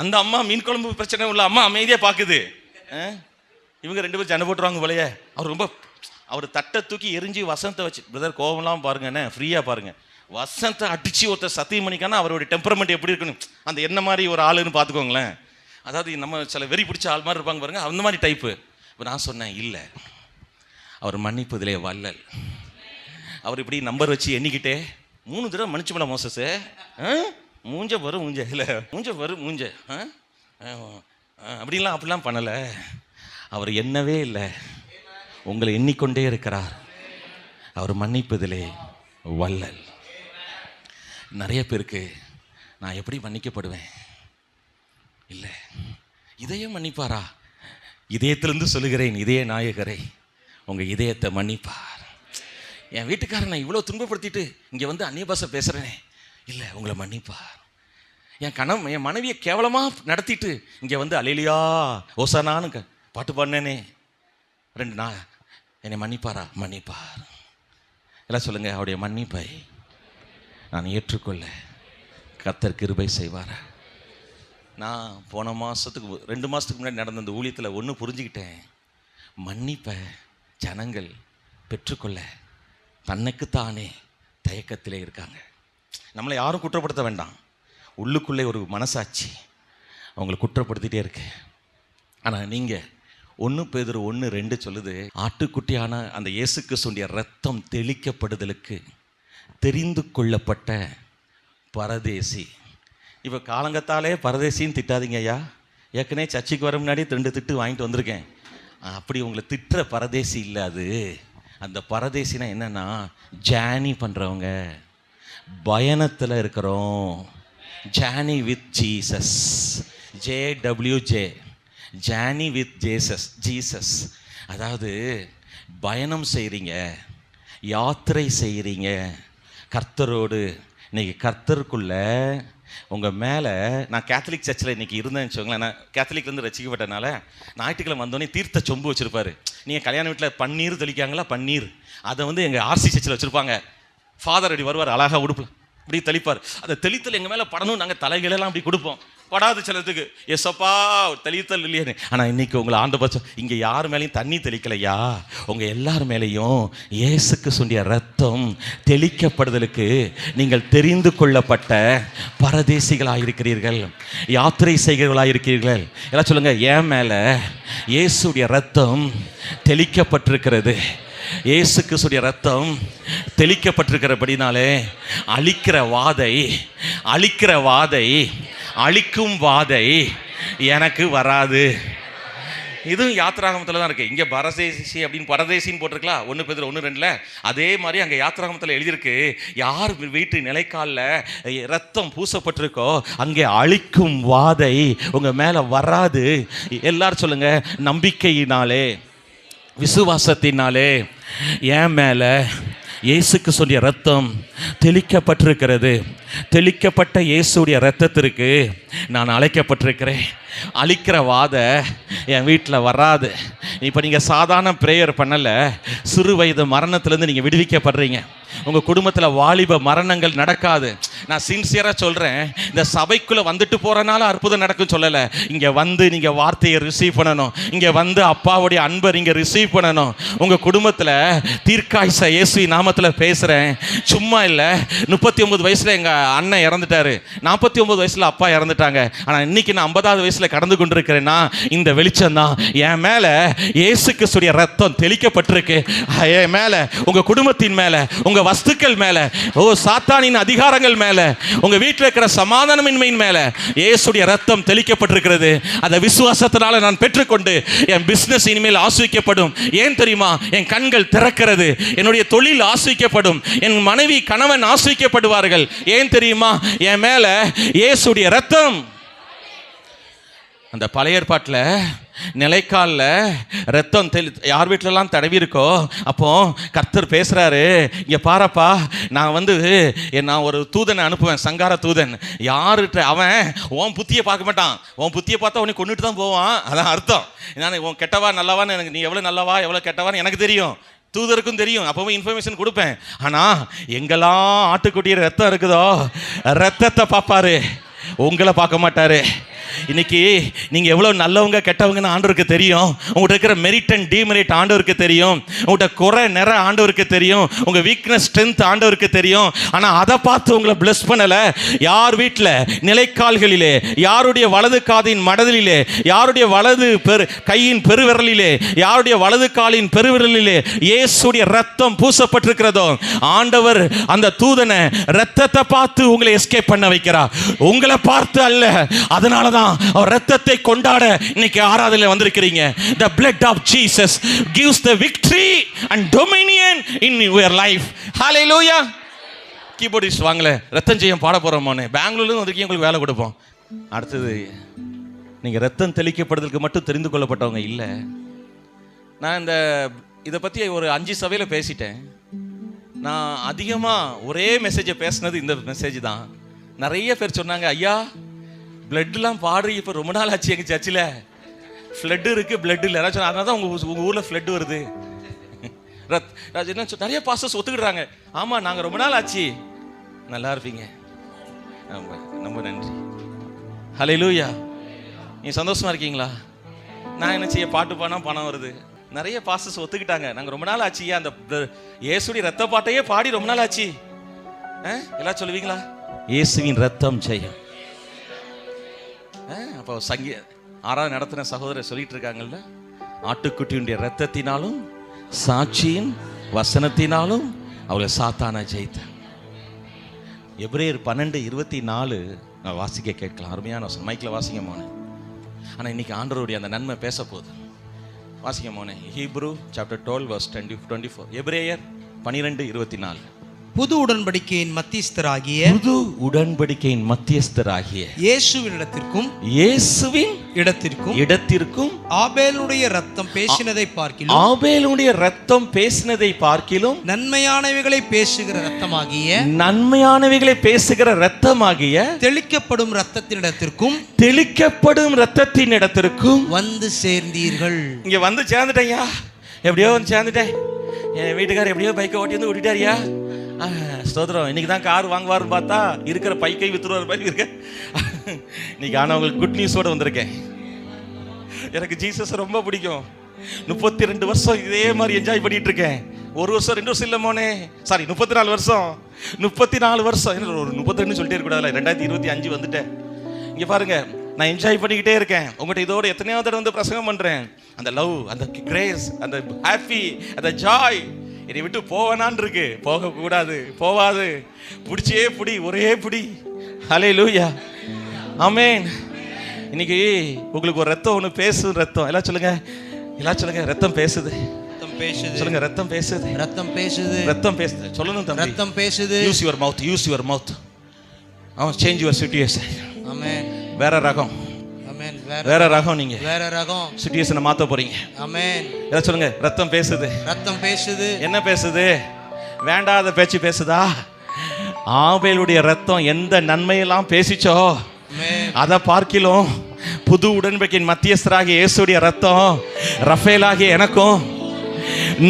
அந்த அம்மா மீன் குழம்பு பிரச்சனை உள்ள அம்மா அமைதியாக பார்க்குது, இவங்க 2 பேரும் சண்டை போட்டுருவாங்க போலையே. அவர் தட்டை தூக்கி எரிஞ்சு வசனத்தை வச்சு, பிரதர் கோவம்லாம் பாருங்கண்ணே, ஃப்ரீயாக பாருங்க, வசனத்தை அடிச்சு ஒருத்தர் சத்தியம் பண்ணிக்கானா அவருடைய டெம்பரமெண்ட் எப்படி இருக்கணும், அந்த என்ன மாதிரி ஒரு ஆளுன்னு பார்த்துக்கோங்களேன். அதாவது நம்ம சில வெறி பிடிச்ச ஆள் மாதிரி இருப்பாங்க பாருங்க, அந்த மாதிரி டைப்பு. இப்போ நான் சொன்னேன் இல்லை, அவர் மன்னிப்பதிலே வல்லல். அவர் இப்படி நம்பர் வச்சு எண்ணிக்கிட்டே 3 தடவை மன்னிச்சுமல மோசஸு, மூஞ்ச வரும் மூஞ்ச இல்லை மூஞ்ச வரும் மூஞ்ச அப்படிலாம் பண்ணலை. அவர் எண்ணவே இல்லை, உங்களை எண்ணிக்கொண்டே இருக்கிறார். அவர் மன்னிப்பதிலே வல்லல். நிறைய பேருக்கு நான் எப்படி மன்னிக்கப்படுவேன், இல்லை இதயம் மன்னிப்பாரா? இதயத்திலிருந்து சொல்லுகிறேன், இதய நாயகரை உங்கள் இதயத்தை மன்னிப்பார். என் வீட்டுக்காரன் நான் இவ்வளோ துன்பப்படுத்திட்டு இங்கே வந்து அந்நிய பாஷை பேசுகிறேனே, இல்லை உங்களை மன்னிப்பார். என் மனைவியை கேவலமாக நடத்திட்டு இங்கே வந்து அலேலியா ஓசானான்னு பாட்டு பாடினேனே 2 நாள், என்னை மன்னிப்பாரா? மன்னிப்பார். எல்லாம் சொல்லுங்க, அவருடைய மன்னிப்பை நான் ஏற்றுக்கொள்ள கர்த்தர் கிருபை செய்வார். நான் போன மாதத்துக்கு 2 மாதத்துக்கு முன்னாடி நடந்த அந்த ஊழியத்தில் ஒன்று புரிஞ்சுக்கிட்டேன், மன்னிப்பை ஜனங்கள் பெற்றுக்கொள்ள தன்னைக்குத்தானே தயக்கத்திலே இருக்காங்க. நம்மளை யாரும் குற்றப்படுத்த வேண்டாம், உள்ளுக்குள்ளே ஒரு மனசாட்சி அவங்களை குற்றப்படுத்திகிட்டே இருக்கு. ஆனால் நீங்கள் 1 பேதுரு 1:2 சொல்லுது, ஆட்டுக்குட்டியான அந்த இயேசு கிறிஸ்துவின் ரத்தம் தெளிக்கப்படுதலுக்கு தெரிந்து கொள்ளப்பட்ட பரதேசி. இப்போ காலங்கத்தாலே பரதேசின்னு திட்டாதீங்க ஐயா, ஏற்கனவே சர்ச்சைக்கு வர முன்னாடி 2 திட்டு வாங்கிட்டு வந்திருக்கேன். அப்படி உங்களை திட்டுற பரதேசி இல்லை அது. அந்த பரதேசினா என்னன்னா, ஜேர்னி பண்ணுறவங்க, பயணத்தில் இருக்கிறோம். Journey with Jesus, JWJ, journey with Jesus. அதாவது பயணம் செய்கிறீங்க, யாத்திரை செய்கிறீங்க கர்த்தரோடு. இன்றைக்கி கர்த்தருக்குள்ள உங்கள் மேலே, நான் கேத்தலிக் சர்ச்சில் இன்றைக்கி இருந்தேன்னு வச்சுக்கோங்களேன். நான் கேத்தலிக்லேருந்து ரசிக்கப்பட்டனால ஞாயிற்றுக்கிழமை வந்தோடனே தீர்த்த சொம்பு வச்சுருப்பாரு. நீங்கள் கல்யாண வீட்டில் பன்னீர் தெளிக்காங்களா, பன்னீர், அதை வந்து எங்கள் RC சர்ச்சில் வச்சுருப்பாங்க. ஃபாதர் அப்படி வருவார், அழகாக உடுப்பு இப்படி தெளிப்பார். அதை தெளித்தல் எங்கள் மேலே படணும், நாங்கள் தலைகளெல்லாம் அப்படி கொடுப்போம். படாது சிலத்துக்கு, எஸ்ஸப்பா தெளித்தல் இல்லையே. ஆனால் இன்றைக்கி உங்களை ஆண்டபட்சம் இங்கே யார் மேலேயும் தண்ணி தெளிக்கலையா, உங்கள் எல்லார் மேலேயும் இயேசுக்கு சொல்லிய ரத்தம் தெளிக்கப்படுதலுக்கு நீங்கள் தெரிந்து கொள்ளப்பட்ட பரதேசிகளாக இருக்கிறீர்கள், யாத்திரை செய்கிறவர்களாக இருக்கிறீர்கள். எல்லாம் சொல்லுங்கள், என் மேலே இயேசுடைய ரத்தம் தெளிக்கப்பட்டிருக்கிறது. இயேசு கிறிஸ்துவின் ரத்தம் தெளிக்கப்பட்டிருக்கிறபடினாலே அழிக்கும் வாதை எனக்கு வராது. இதுவும் யாத்திராகமத்தில் தான் இருக்குது. இங்கே பரதேசி அப்படின்னு பரதேசின்னு போட்டிருக்கலாம் 1 பேதுரு 1:2. அதே மாதிரி அங்கே யாத்திராகமத்தில் எழுதியிருக்கு, யார் வீட்டு நிலைக்காலில் ரத்தம் பூசப்பட்டிருக்கோ அங்கே அழிக்கும் வாதை உங்கள் மேலே வராது. எல்லாரும் சொல்லுங்கள், நம்பிக்கையினாலே விசுவாசத்தினாலே என் மேலே இயேசுக்கு சொல்லிய ரத்தம் தெளிக்கப்பட்டிருக்கிறது. தெளிக்கப்பட்ட இயேசுடைய ரத்தத்திற்கு நான் அழைக்கப்பட்டிருக்கிறேன். அழிக்கிற வாத என் வீட்டில் வராது. இப்போ நீங்கள் சாதாரண ப்ரேயர் பண்ணலை, சிறு வயது மரணத்திலேருந்து நீங்கள் விடுவிக்கப்படுறீங்க. உங்கள் குடும்பத்தில் வாலிப மரணங்கள் நடக்காது. நான் சின்சியராக சொல்கிறேன். இந்த சபைக்குள்ளே வந்துட்டு போகிறனால அற்புதம் நடக்கும் சொல்லலை. இங்கே வந்து நீங்கள் வார்த்தையை ரிசீவ் பண்ணணும். இங்கே வந்து அப்பாவுடைய அன்பை நீங்கள் ரிசீவ் பண்ணணும். உங்கள் குடும்பத்தில் தீர்க்காயுச இயேசு நாமத்தில் பேசுகிறேன். சும்மா இல்லை. 39 வயசில் எங்கள் அண்ணன் இறந்துட்டார். 49 வயசில் அப்பா இறந்துட்டாங்க. ஆனால் இன்றைக்கி நான் 50வது வயசில் கடந்து கொண்டிருக்கிறேன்னா இந்த வெளிச்சம் தான். என் மேலே இயேசு கிறிஸ்துவின் ரத்தம் தெளிக்கப்பட்டிருக்கு. என் மேலே, உங்கள் குடும்பத்தின் மேலே, உங்கள் வஸ்துக்கள் மேலே, சாத்தானின் அதிகாரங்கள் மேலே, உங்க வீட்டில் இருக்கிற சமாதானமின்மையின் மேலே இயேசுடைய ரத்தம் தெளிக்கப்பட்டிருக்கிறது. அதை விசுவாசத்தினால நான் பெற்றுக்கொண்டு என் பிசினஸ் இனிமேல் ஆசீர்வதிக்கப்படும். ஏன் தெரியுமா? என் கண்கள் திறக்கிறது. என்னுடைய தொழில் ஆசீர்வதிக்கப்படும். என் மனைவி கணவன் ஆசீர்வதிக்கப்படுவார்கள். ஏன் தெரியுமா? என் மேலே இயேசுடைய ரத்தம். அந்த பழைய ஏற்பாட்டில் நிலைக்காலில் ரத்தம் யார் வீட்டிலலாம் தடவி இருக்கோ அப்போ கர்த்தர் பேசுகிறாரு, இங்கே பாரப்பா, நான் ஒரு தூதனை அனுப்புவேன், சங்கார தூதன். யாருகிட்ட அவன் உன் புத்தியை பார்க்க மாட்டான். உன் புத்தியை பார்த்தா உன்னை கொண்டுட்டு தான் போவான். அதான் அர்த்தம். நான் உன் கெட்டவா நல்லவான்னு எனக்கு, நீ எவ்வளோ நல்லவா எவ்வளோ கெட்டவான்னு எனக்கு தெரியும், தூதருக்கும் தெரியும். அப்பவும் இன்ஃபர்மேஷன் கொடுப்பேன். ஆனால் எங்கெல்லாம் ஆட்டுக்குட்டிய ரத்தம் இருக்குதோ ரத்தத்தை பார்ப்பாரு, உங்களை பார்க்க மாட்டாரு. இன்னைக்கு நீங்கள் எவ்வளோ நல்லவங்க கெட்டவங்கன்னு ஆண்டவருக்கு தெரியும். உங்கள்கிட்ட இருக்கிற மெரிட் அண்ட் டிமெரிட் ஆண்டவருக்கு தெரியும். உங்கள்கிட்ட குறை நிற ஆண்டவருக்கு தெரியும். உங்கள் வீக்னஸ் ஸ்ட்ரென்த் ஆண்டவருக்கு தெரியும். ஆனால் அதை பார்த்து உங்களை பிளஸ் பண்ணலை. யார் வீட்டில் நிலைக்கால்களிலே, யாருடைய வலது காதின் மடலிலே, யாருடைய வலது கையின் பெருவிரலிலே, யாருடைய வலது காலின் பெருவிரலிலே இயேசுடைய ரத்தம் பூசப்பட்டிருக்கிறதோ ஆண்டவர் அந்த தூதனை ரத்தத்தை பார்த்து உங்களை எஸ்கேப் பண்ண வைக்கிறார். உங்களை பார்த்து அல்ல. அதனால தான் அவர் ரத்தத்தை கொண்டாட இன்னைக்கு ஆராதனையில் வந்திருக்கிறீங்க. The blood of Jesus gives the victory and dominion in your life. Hallelujah. Keyboardist வாங்கல, ரத்தம் ஜெயம் பாட போறோமோனே. பெங்களூர்ல வந்திருக்கீங்க, உங்களுக்கு வேலை கொடுப்போம். அடுத்தது, நீங்க ரத்தம் தெளிக்கப்படுறதுக்கு மட்டும் தெரிந்து கொள்ளப்பட்டவங்க இல்லை. நான் இதை பற்றி ஒரு 5 சபையில் பேசிட்டேன். நான் அதிகமாக ஒரே மெசேஜை பேசினது இந்த மெசேஜ் தான். நிறைய பேர் சொன்னாங்க, ஐயா பிளட்லாம் பாடுறீங்க, இப்போ ரொம்ப நாள் ஆச்சு எங்கள் சர்ச்சில் ஃப்ளட் இருக்குது, பிளட் இல்லை. யாராச்சும் அதனால தான் உங்கள் ஊரில் ஃப்ளட் வருது. என்ன நிறைய பாஸ்டர்ஸ் ஒத்துக்கிடுறாங்க. ஆமாம், நாங்கள் ரொம்ப நாள் ஆச்சு. நல்லா இருப்பீங்க. ரொம்ப நன்றி. ஹல்லேலூயா. நீங்கள் சந்தோஷமாக இருக்கீங்களா? நான் என்ன செய்ய, பாட்டு பாடினா பணம் வருது. நிறைய பாஸ்டர்ஸ் ஒத்துக்கிட்டாங்க, நாங்கள் ரொம்ப நாள் ஆச்சு, அந்த இயேசுடைய ரத்த பாட்டையே பாடி ரொம்ப நாள் ஆச்சு. எல்லாம் சொல்லுவீங்களா? இயேசுவின் ரத்தம் ஜெயம். அப்போ ஆறாவது நடத்தின சகோதரர் சொல்லிட்டு இருக்காங்கல்ல, ஆட்டுக்குட்டியுடைய ரத்தத்தினாலும் சாட்சியின் வசனத்தினாலும் அவளை சாத்தான ஜெயித்த. எபிரேயர் 12:24 நான் வாசிக்க கேட்கலாம். அருமையான வசனம். மைக்கில் வாசிக்க மோனே. ஆனால் இன்னைக்கு ஆண்டவருடைய அந்த நன்மை பேச போகுது. வாசிக்க மோனே. Hebrew chapter 12 verse 24. எபிரேயர் 12:24. புது உடன்படிக்கையின் மத்தியஸ்தராகிய இயேசுவின் இடத்திற்கும் ஆபேலுடைய ரத்தம் பேசினதை பார்க்கிலும் நன்மையானவைகளை பேசுகிற ரத்தமாகிய தெளிக்கப்படும் ரத்தத்தினிடத்திற்கும் வந்து சேர்ந்தீர்கள். இங்க வந்து சேர்ந்துட்டேயா, எப்படியோ வந்து சேர்ந்துட்டேன். என் வீட்டுக்காரர் எப்படியோ பைக்கை ஓட்டி வந்து விட்டுட்டாரியா. ஸ்தோத்திரம். இன்னைக்கு தான் கார் வாங்குவாருன்னு பார்த்தா இருக்கிற பைக்கை வித்துருவார் மாதிரி இருக்க. இன்னைக்கு ஆனால் உங்களுக்கு குட் நியூஸோடு வந்திருக்கேன். எனக்கு ஜீசஸ் ரொம்ப பிடிக்கும். 32 வருஷம் இதே மாதிரி என்ஜாய் பண்ணிட்டு இருக்கேன். 1 வருஷம் 2 வருஷம் இல்லை மோனே, சாரி 34 வருஷம். 34 வருஷம் என்ன ஒரு 32 சொல்லிட்டே இருக்கக்கூடாதுல. 2025 வந்துட்டேன். இங்கே பாருங்க, நான் என்ஜாய் பண்ணிக்கிட்டே இருக்கேன். உங்கள்கிட்ட இதோட எத்தனையாவது தடவை வந்து பிரசங்கம் பண்ணுறேன். அந்த லவ், அந்த கிரேஸ், அந்த ஹாப்பி, அந்த ஜாய் என்னை விட்டு போவேனான் இருக்கு. போகக்கூடாது, போவாது. பிடிச்சே பிடி, ஒரே பிடி. ஹல்லேலூயா, ஆமென். இன்னைக்கு உங்களுக்கு ஒரு ரத்தம் ஒன்று பேசுது. ரத்தம் எல்லாம் சொல்லுங்க, எல்லாம் சொல்லுங்க. ரத்தம் பேசுது, சொல்லுங்க. ரத்தம் பேசுது, ரத்தம் பேசுது, ரத்தம் பேசுது. சொல்லணும் தம்பி, ரத்தம் பேசுது. Use your mouth, use your mouth. Change your situation. Amen. வேற ரகம், வேற ரகம். நீங்க வேற ரகம் சிச்சுவேஷனை மாத்த போறீங்க. ஆமென். எல்லாம் சொல்லுங்க. ரத்தம் பேசுது, ரத்தம் பேசுது. என்ன பேசுது? வேண்டாத பேச்சு பேசுதா? ஆபேலுடைய ரத்தம் எந்த நன்மையெல்லாம் பேசிச்சோ அதை பார்க்கிலும் புது உடன்படிக்கையின் மத்தியஸ்தராகிய இயேசுடைய ரத்தம் ரஃபேலாகிய எனக்கும்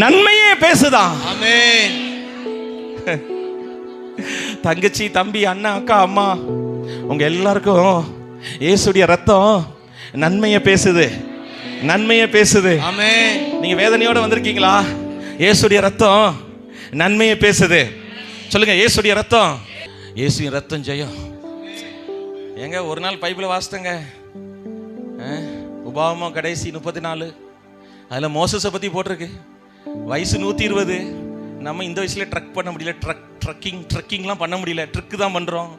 நன்மையே பேசுதான். ஆமென். தங்கச்சி, தம்பி, அண்ணா, அக்கா, அம்மா, உங்க எல்லாருக்கும் இயேசுடைய ரத்தம் நன்மையை பேசுது, நன்மையை பேசுது. ஆமென். நீங்க வேதனையோட வந்திருக்கீங்களா? இயேசுடைய ரத்தம் நன்மையை பேசுது. சொல்லுங்க, இயேசுடைய ரத்தம். இயேசுவின் ரத்தம் ஜெயம். ஏங்க ஒரு நாள் பைபிளை வாசித்தங்க, உபாகமம் கடைசி 34, அதில் மோசஸை பற்றி போட்டிருக்கு. வயசு 120. நம்ம இந்த வயசுல ட்ரக் பண்ண முடியல, ட்ரக்கிங்லாம் பண்ண முடியல, ட்ரிக்கு தான் பண்ணுறோம்.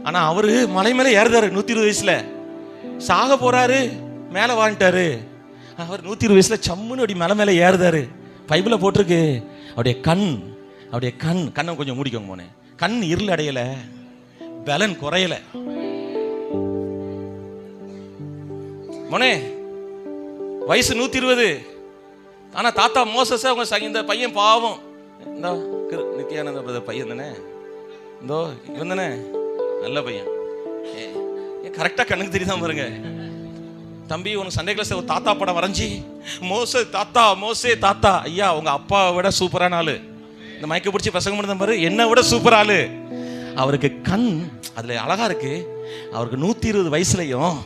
ஆனால் அவர் மலை மேலே ஏறுதாரு 120 வயசில். சாக போகிறாரு, மேலே வாழ்ந்துட்டாரு. அவர் 120 வயசில் சம்முன்னு அப்படி மலை மேலே ஏறுதாரு. பைபிளில் போட்டிருக்கு. அவருடைய கண்ணை கொஞ்சம் மூடிக்கோங்க போனேன். கண் இருள் அடையலை, பலன் குறையலை. மோனே வயசு 120. ஆனால் தாத்தா மோசஸ் அவங்க இந்த பையன் பாவம், இந்த நித்யானந்த பையன் தானே, இந்தோ இவன் தானே நல்ல பையன், கரெக்டாக கண்ணுக்கு தெரியுதான் பாருங்க. தம்பி, உனக்கு சண்டே கிளாஸ் ஒரு தாத்தா படம் வரைஞ்சி மோசே தாத்தா, ஐயா உங்க அப்பாவை விட சூப்பரான ஆளு, இந்த மயக்க பிடிச்சி பசங்க முடிந்த பாரு, என்னை விட சூப்பர் ஆளு. அவருக்கு கண் அதுல அழகா இருக்கு. அவருக்கு 120 வயசுலயும்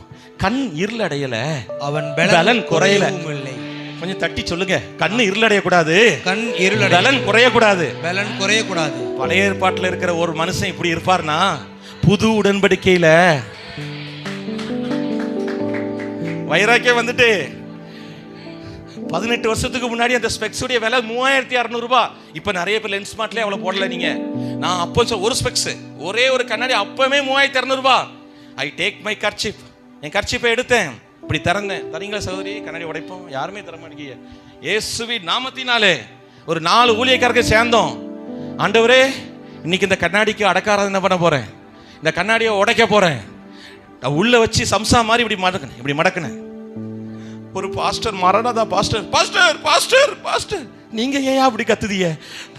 கண் இருள் அடையல, அவன் பலன் குறையல. கொஞ்சம் தட்டி சொல்லுங்க, கண் இருள் அடையக்கூடாது, கண் இருள் பலன் குறையக்கூடாது, பலன் குறையக்கூடாது. பழைய ஏற்பாட்டில் இருக்கிற ஒரு மனுஷன் இப்படி இருப்பார்னா, புது உடன்படிக்கையில வைராக்கியம் வந்துட்டு 18 வருஷத்துக்கு முன்னாடி அந்த ஸ்பெக்ஸுடைய விலை 3600 ரூபாய். இப்போ நிறைய பேர் லென்ஸ் மார்ட்லேயே அவ்வளோ போடல. நீங்க நான் அப்போ ஒரு ஸ்பெக்ஸ், ஒரே ஒரு கண்ணாடி அப்பவே 3200 ரூபாய். ஐ டேக் மை கர்ச்சிப், என் கர்ச்சிப்பை எடுத்தேன், இப்படி திறந்தேன். தரீங்களா சகோதரி? கண்ணாடி உடைப்போம், யாருமே தர மாட்டேங்க. இயேசுவின் நாமத்தினாலே ஒரு 4 ஊழியக்காரர்கள் சேர்ந்தோம். ஆண்டவரே, இன்னைக்கு இந்த கண்ணாடிக்கு அடக்காரதை பண்ண போறேன், இந்த கண்ணாடியை உடைக்க போறேன். உள்ள வச்சு சம்சா மாதிரி இப்படி மடக்குனேன். ஒரு பாஸ்டர் மரணதா பாஸ்டர் பாஸ்டர் பாஸ்டர் பாஸ்டர் நீங்க ஏன் அப்படி கத்துதீங்க?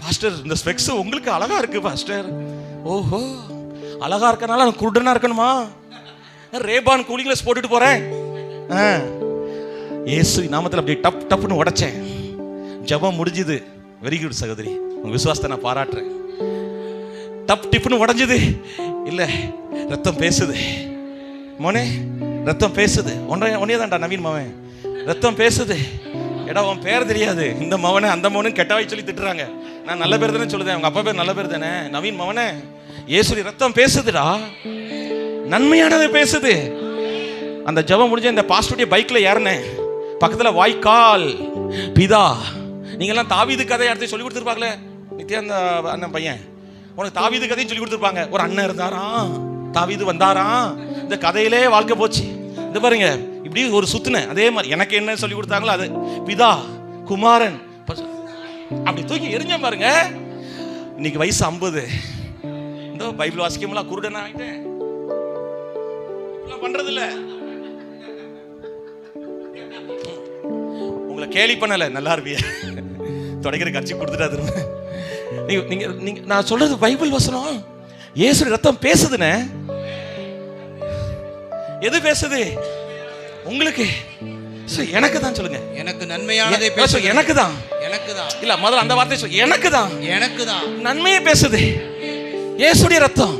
பாஸ்டர், இந்த ஸ்பெக்ஸ் உங்களுக்கு அழகா இருக்கு பாஸ்டர். ஓஹோ, அழகா இருக்கனால நான் குருடனா இருக்கணுமா? ரேபான் கூலிங் கிளாஸ் போட்டுட்டு போறேன். இயேசு நாமத்தில் அப்படி டப்னு உடைச்சேன். ஜெபம் முடிஞ்சுது. வெரி குட் சகோதரி, உங்க விசுவாசத்தை நான் பாராட்டுறேன். டிப்புன்னு உடைஞ்சது இல்ல, ரத்தம் பேசுது. மோனே, ரத்தம் பேசுது. ஒன்னே தான்டா நவீன் மவன், ரத்தம் பேசுது. எடா உன் பேர் தெரியாது, இந்த மவனை அந்த மவனும் கெட்டவாய் சொல்லி திட்டுறாங்க. நான் நல்ல பேர் தானே சொல்லுதேன், உங்க அப்பா பேர் நல்ல பேர் தானே. நவீன் மவனே, இயேசுவின் ரத்தம் பேசுதுடா, நன்மையானது பேசுது. அந்த ஜெபம் முடிஞ்ச இந்த பாஸ்டருடைய பைக்ல ஏறினேன். பக்கத்துல வாய்க்கால் பிதா. நீங்கெல்லாம் தாவீது கதை அடுத்து சொல்லி கொடுத்துருப்பாங்களே, நித்யா அந்த அண்ணன் பையன், உனக்கு தாவீது கதையும் சொல்லி கொடுத்துருப்பாங்க. ஒரு அண்ணன் இருந்தாராம், தாவீது வந்தாராம், இந்த கதையிலே வாழ்க்கை போச்சு. இந்த பாருங்க, இப்படி ஒரு சுத்துன அதே மாதிரி எனக்கு என்ன சொல்லி கொடுத்தாங்களோ அது பிதா குமாரன் அப்படி தூக்கி எரிஞ்ச பாருங்க. இன்னைக்கு வயசு 50. இந்த பைபிள் வாசிக்கமெல்லாம் குருடன் ஆகிட்டேன். பண்றது இல்ல, உங்களை கேலி பண்ணல, நல்லா இருப்பிய தொடக்கிற கட்சி கொடுத்துட்டா. நீங்க நான் சொல்றது பைபிள் வசனம். இயேசு ரத்தம் பேசுதுன்னு. எது பேசுது உங்களுக்கு? எனக்கு தான் சொல்லுங்க. எனக்கு நன்மையானதை பேசு. எனக்கு தான் இல்ல, முதல்ல அந்த வார்த்தை சொல்லு. எனக்கு தான் நன்மையே பேசுது. இயேசுடைய ரத்தம்,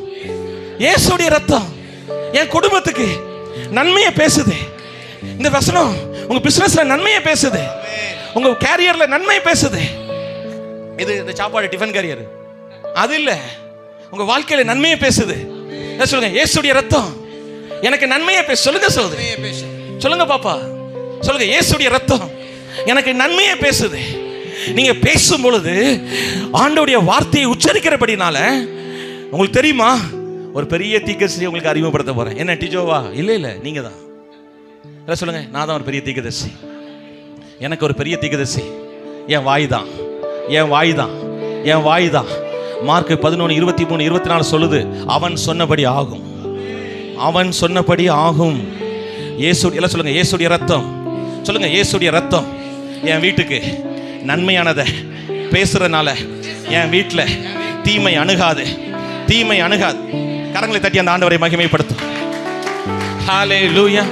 இயேசுடைய ரத்தம் என் குடும்பத்துக்கு நன்மையை பேசுது. இந்த வசனம் உங்க பிசினஸ்ல நன்மையை பேசுது, உங்க கேரியர்ல நன்மையை பேசுது. இது இந்த சாப்பாடு டிஃபன் கேரியர் அது இல்ல, உங்க வாழ்க்கையில நன்மையை பேசுது. சொல்லுங்க, இயேசுடைய ரத்தம் எனக்கு நன்மையை பேசு. சொல்லுங்க சகோதரி, சொல்லுங்க பாப்பா, சொல்லுங்க, இயேசுடைய ரத்தம் எனக்கு நன்மையை பேசுது. நீங்க பேசும் பொழுது ஆண்டவருடைய வார்த்தையை உச்சரிக்கிறபடினால உங்களுக்கு தெரியுமா, ஒரு பெரிய தீர்க்கதரிசி உங்களுக்கு அறிமுகப்படுத்த போறேன். என்ன டிஜோவா? இல்ல, நீங்க தான். சொல்லுங்க, நான் தான் ஒரு பெரிய தீர்க்கதரிசி. எனக்கு ஒரு பெரிய தீர்க்கதரிசி என் வாய் தான், என் வாய் தான், என் வாய் தான். மார்க் 11:23-24 சொல்லுது, அவன் சொன்னபடி ஆகும், அவன் சொன்னபடி ஆகும். இயேசு எல்லாம் சொல்லுங்க, இயேசுடைய ரத்தம். சொல்லுங்க, இயேசுடைய ரத்தம் என் வீட்டுக்கு நன்மையானதை பேசுறதுனால என் வீட்டில் தீமை அணுகாது, தீமை அணுகாது. கரங்களை தட்டி அந்த ஆண்டவரை மகிமைப்படுத்தும். ஹல்லேலூயா.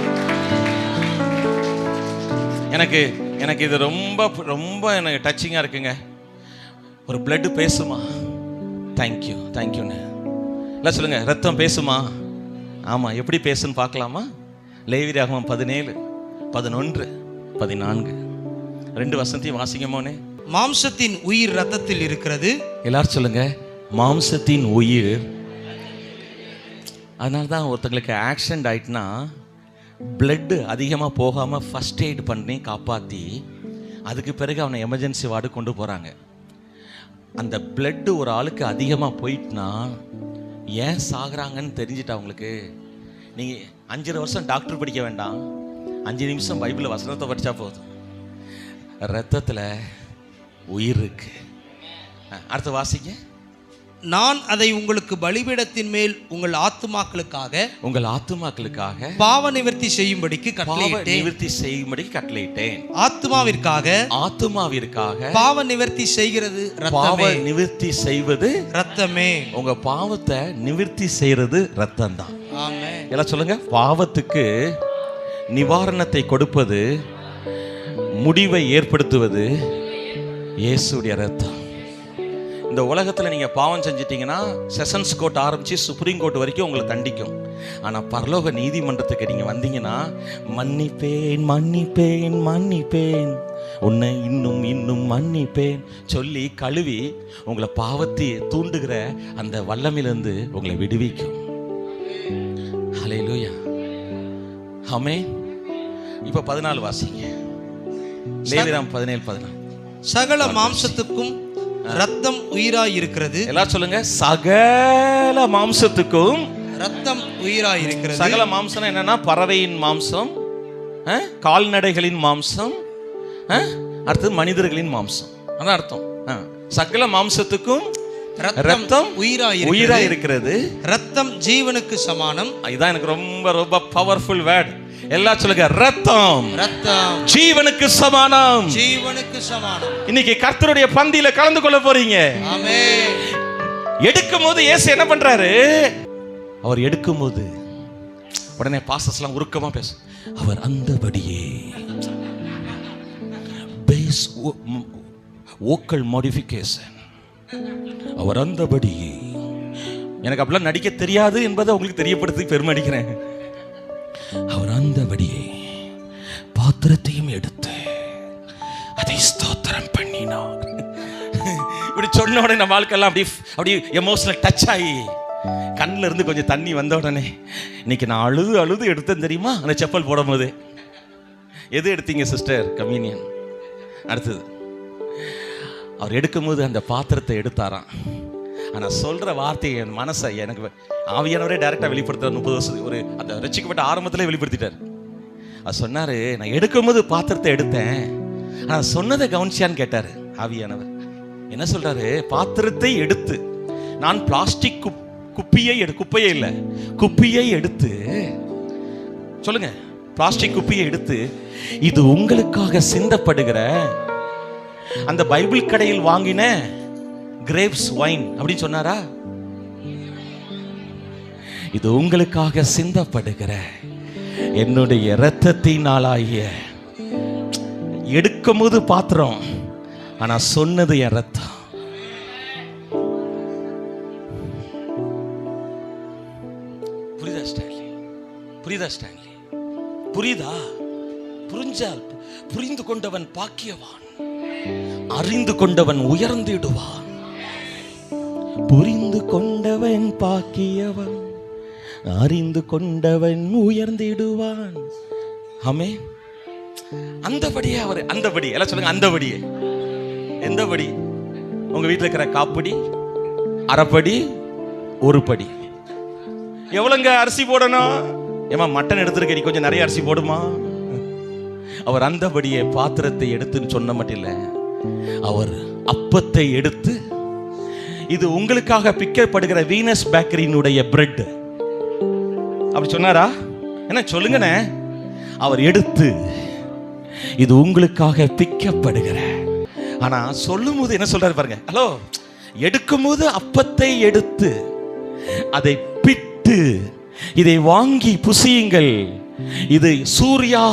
எனக்கு இது ரொம்ப ரொம்ப எனக்கு டச்சிங்காக இருக்குங்க. ஒரு பிளட் பேசுமா? தேங்க்யூ தேங்க்யூன்னு இல்லை சொல்லுங்க. ரத்தம் பேசுமா? ஆமாம். எப்படி பேசுன்னு பார்க்கலாமா? லேவியராகமம் 17, 11, 14 2 வசனத்தையும் வாசிங்கமோனே. மாம்சத்தின் உயிர் ரத்தத்தில் இருக்கிறது. எல்லாரும் சொல்லுங்க, மாம்சத்தின் உயிர். அதனால தான் ஒருத்தங்களுக்கு ஆக்சிடென்ட் ஆயிட்டுனா பிளட்டு அதிகமாக போகாமல் ஃபர்ஸ்ட் எய்ட் பண்ணி காப்பாற்றி அதுக்கு பிறகு அவனை எமர்ஜென்சி வார்டு கொண்டு போகிறாங்க. அந்த பிளட்டு ஒரு ஆளுக்கு அதிகமாக போயிட்டுனா ஏன் சாகுறாங்கன்னு தெரிஞ்சுட்டா அவங்களுக்கு. நீங்கள் 5 வருஷம் டாக்டர் படிக்க வேண்டாம், 5 நிமிஷம் பைபிளில் வசனத்தை படித்தா போதும். ரத்தத்தில் உயிர் இருக்கு. அடுத்து வாசிங்க. நான் அதை உங்களுக்கு பலிபீடத்தின் மேல் உங்கள் ஆத்துமாக்களுக்காக பாவ நிவர்த்தி செய்யும்படிக்கு கட்டளையிட்டேன். ஆத்துமாவிற்காக பாவ நிவர்த்தி செய்கிறது ரத்தமே. நிவர்த்தி செய்வது ரத்தமே. உங்க பாவத்தை நிவர்த்தி செய்யறது ரத்தம் தான். ஆமென். எல்லாம் சொல்லுங்க. பாவத்துக்கு நிவாரணத்தை கொடுப்பது, முடிவை ஏற்படுத்துவது இயேசுடைய ரத்தம். இந்த உலகத்தில் நீங்கள் பாவம் செஞ்சிட்டிங்கன்னா செஷன்ஸ் கோர்ட் ஆரம்பித்து சுப்ரீம் கோர்ட் வரைக்கும் உங்களை தண்டிக்கும். ஆனால் பரலோக நீதிமன்றத்துக்கு நீங்கள் வந்தீங்கன்னா மன்னிப்பேன் மன்னிப்பேன் மன்னிப்பேன், உன்னை இன்னும் இன்னும் மன்னிப்பேன் சொல்லி கழுவி உங்களை பாவத்தை தூண்டுகிற அந்த வல்லமிலிருந்து உங்களை விடுவிக்கும். ஹல்லேலூயா. ஆமென். இப்போ 14 வாசிங்க. லேவியராகமம் 17:14. சகல மாம்சத்துக்கும் ரத்தம் உயிராய் இருக்கிறது. எல்லாரும் சொல்லுங்க. சகல மாம்சத்துக்கும் ரத்தம் உயிராய் இருக்கிறது. சகல மாம்சம் என்னன்னா பறவையின் மாம்சம், கால்நடைகளின் மாம்சம், அடுத்து மனிதர்களின் மாம்சம். அதான் அர்த்தம். சகல மாம்சத்துக்கும் ரத்தம் உயிராய் இருக்கிறது. ரத்தம் ஜீவனுக்கு சமானம். இதுதான் எனக்கு ரொம்ப ரொம்ப பவர்ஃபுல் வேர்ட். எல்லாம் சொல்லுங்க. ரத்தம் ரத்தம் ஜீவனுக்கு சமானம். ஜீவனுக்கு சமானம். இன்னைக்கு கர்த்தருடைய பந்தியில கலந்து கொள்ள போறீங்க. ஆமென். எடுக்கும் போது இயேசு என்ன பண்றாரு? அவர் எடுக்கும் போது உடனே பாஸ்டர்ஸ்லாம் உருக்கமா பேசும். அவர் அந்தபடியே பேஸ் வோக்கல் மாடிஃபிகேஷன். அவர் அந்தபடியே. எனக்கு அப்படிலாம் நடிக்க தெரியாது என்பதை உங்களுக்கு தெரியப்படுத்தி பெருமை அடிக்கிறேன். அவர் அந்தபடியே பாத்திரத்தையும் எடுத்து அதை ஸ்தோத்திரம் பண்ணினார். இப்படி சொன்ன உடனே நம்ம வாழ்க்கையெல்லாம் அப்படி எமோஷனல் டச் ஆகி கண்ணில் இருந்து கொஞ்சம் தண்ணி வந்த உடனே இன்னைக்கு நான் அழுது எடுத்தேன் தெரியுமா? அந்த செப்பல் போடும் போது. எது எடுத்தீங்க சிஸ்டர்? கம்யூனியன். அடுத்தது அவர் எடுக்கும்போது அந்த பாத்திரத்தை எடுத்தாராம். ஆனால் சொல்கிற வார்த்தையை என் மனசை எனக்கு ஆவியானவரே டைரெக்டாக வெளிப்படுத்துறார். 30 வருஷத்துக்கு ஒரு அந்த ரட்சிக்கப்பட்ட ஆரம்பத்திலே வெளிப்படுத்திட்டார். அது சொன்னார், நான் எடுக்கும்போது பாத்திரத்தை எடுத்தேன், ஆனால் சொன்னதை கவனிச்சியான்னு கேட்டார் ஆவியானவர். என்ன சொல்கிறாரு? பாத்திரத்தை எடுத்து நான் பிளாஸ்டிக் குப்பையை இல்லை குப்பியை எடுத்து சொல்லுங்க. பிளாஸ்டிக் குப்பியை எடுத்து இது உங்களுக்காக சிந்தப்படுகிற அந்த பைபிள் கடையில் வாங்கின கிரேப்ஸ் வைன் அப்படின்னு சொன்னாரா? இது உங்களுக்காக சிந்தப்படுகிற என்னுடைய இரத்தத்தினாலாகிய. எடுக்கும் போது பாத்திரம், ஆனா சொன்னது என் ரத்தம். புரியுதா ஸ்டான்லி? புரியுதா ஸ்டான்லி? புரியுதா? புரிஞ்சால் புரிந்து கொண்டவன் பாக்கியவான், அறிந்து கொண்டவன் உயர்ந்திடுவான். புரிந்து கொண்டவன் பாக்கியவன், அறிந்து கொண்டவன் உயர்ந்திடுவான். ஆமென். அந்தபடியே அவர் அந்தபடி எல்லாம் சொல்லுங்க. அந்தபடியே. எந்தபடி? உங்க வீட்டில் இருக்கிற காப்படி, அரைப்படி, ஒரு படி. எவ்வளவுங்க அரிசி போடணும்? ஏமா மட்டன் எடுத்துருக்க, நீ கொஞ்சம் நிறைய அரிசி போடுமா? அவர் அந்தபடியே பாத்திரத்தை எடுத்துன்னு சொன்ன மட்டும் இல்லை, அவர் அப்பத்தை எடுத்து இது உங்களுக்காக பிக்கப்படுகிற வீனஸ் பேக்கரியினுடைய பிரெட் அப்படி சொன்னாரா? என்ன சொல்லுங்கண்ணே? அவர் எடுத்து இது உங்களுக்காக பிக்கப்படுகிற. ஆனா சொல்லும் போது என்ன சொல்றாரு பாருங்க. ஹலோ, எடுக்கும்போது அப்பத்தை எடுத்து அதை பிட்டு, இதை வாங்கி புசியுங்கள், இது சூர்யா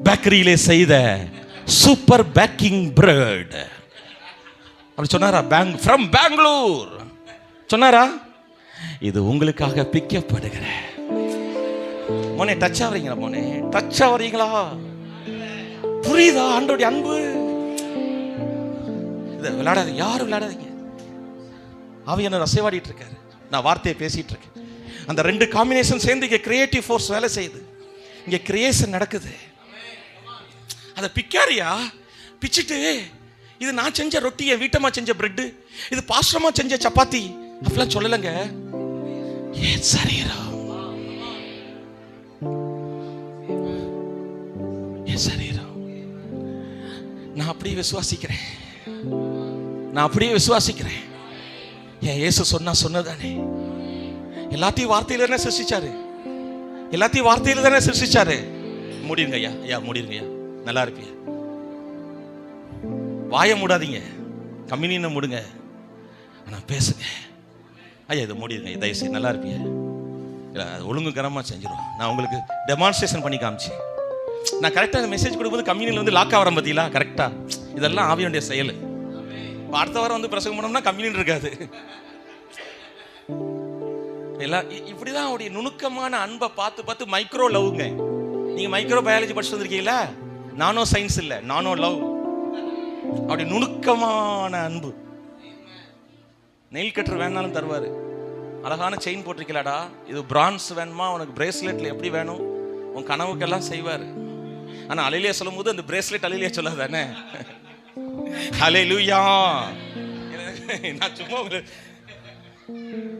பேக்கரியிலே செய்த சூப்பர் பேக்கிங் பிரெட். அப்படி சொன்னாரா? ஃப்ரம் பெங்களூர் சொன்னாரா? இது உங்களுக்காக பிக்கப்படுகிற. மோனே டச் ஆவறீங்களா? மோனே டச் ஆவறீங்களா? புரியுதா ஆண்டவருடைய அன்பு? இதை விளையாடாதீங்க, யாரும் விளையாடாதீங்க. ஆவியானவர் அசைவாடிட்டு இருக்காரு, நான் வார்த்தையை பேசிட்டு இருக்கேன். அந்த ரெண்டு காம்பினேஷன் சேர்ந்து இங்கே கிரியேட்டிவ் ஃபோர்ஸ் வேலை செய்யுது, இங்கே கிரியேஷன் நடக்குது. அதை பிக்காரியா பிச்சுட்டு, இது நான் செஞ்ச ரொட்டி, என் வீட்டம்மா செஞ்ச பிரெட், இது பாஸ்டரமா செஞ்ச சப்பாத்தி அப்படிலாம் சொல்லலைங்க. என் சரீரம், என் சரீரம். நான் அப்படியே விசுவாசிக்கிறேன், நான் அப்படியே விசுவாசிக்கிறேன். என் இயேசு சொன்னதானே. எல்லாத்தையும் வார்த்தையில தானே சிருஷ்டிச்சாரு, எல்லாத்தையும் வார்த்தையில தானே சிருஷ்டிச்சாரு. மூடிருங்க ஐயா, ஐயா மூடிருங்க ஐயா, நல்லா இருப்பீங்க. வாயை மூடாதீங்க, கம்யூனியனை மூடுங்க, ஆனா பேசுங்க. ஐயா இதை மூடிருங்க தயவுசெய்து, நல்லா இருப்பீங்க. இல்லை ஒழுங்கு கரமாக செஞ்சிடும். நான் உங்களுக்கு டெமான்ஸ்ட்ரேஷன் பண்ணி காமிச்சு, நான் கரெக்டாக மெசேஜ் கொடுக்கும்போது கம்யூனியில் வந்து லாக் ஆகிறேன் பார்த்தீங்களா? கரெக்டாக இதெல்லாம் ஆவியானுடைய செயல். அடுத்த வாரம் வந்து பிரசங்கம் பண்ணோம்னா கம்யூனியன் இருக்காது. எல்லாம் இப்படிதான் அவருடைய நுணுக்கமான அன்பை பார்த்து பார்த்து மைக்ரோ லவ்ங்க. நீங்க மைக்ரோ பயாலஜி படிச்சு வந்திருக்கீங்களா? நானோ சயின்ஸ் இல்ல, நானோ லவ். அவருடைய நுணுக்கமான அன்பு. நெயில் கட்டர் வேணாலும் தருவாரு. அழகான செயின் போட்டிருக்கலாடா, இது பிரான்ஸ் வேணுமா, உனக்கு பிரேஸ்லெட்ல எப்படி வேணும், உன் கனவுக்கெல்லாம் செய்வாரு. ஆனா அலையிலே சொல்லும் போது அந்த பிரேஸ்லெட் அலையிலே சொல்லாதானே. ஹல்லேலூயா. நான் சும்மா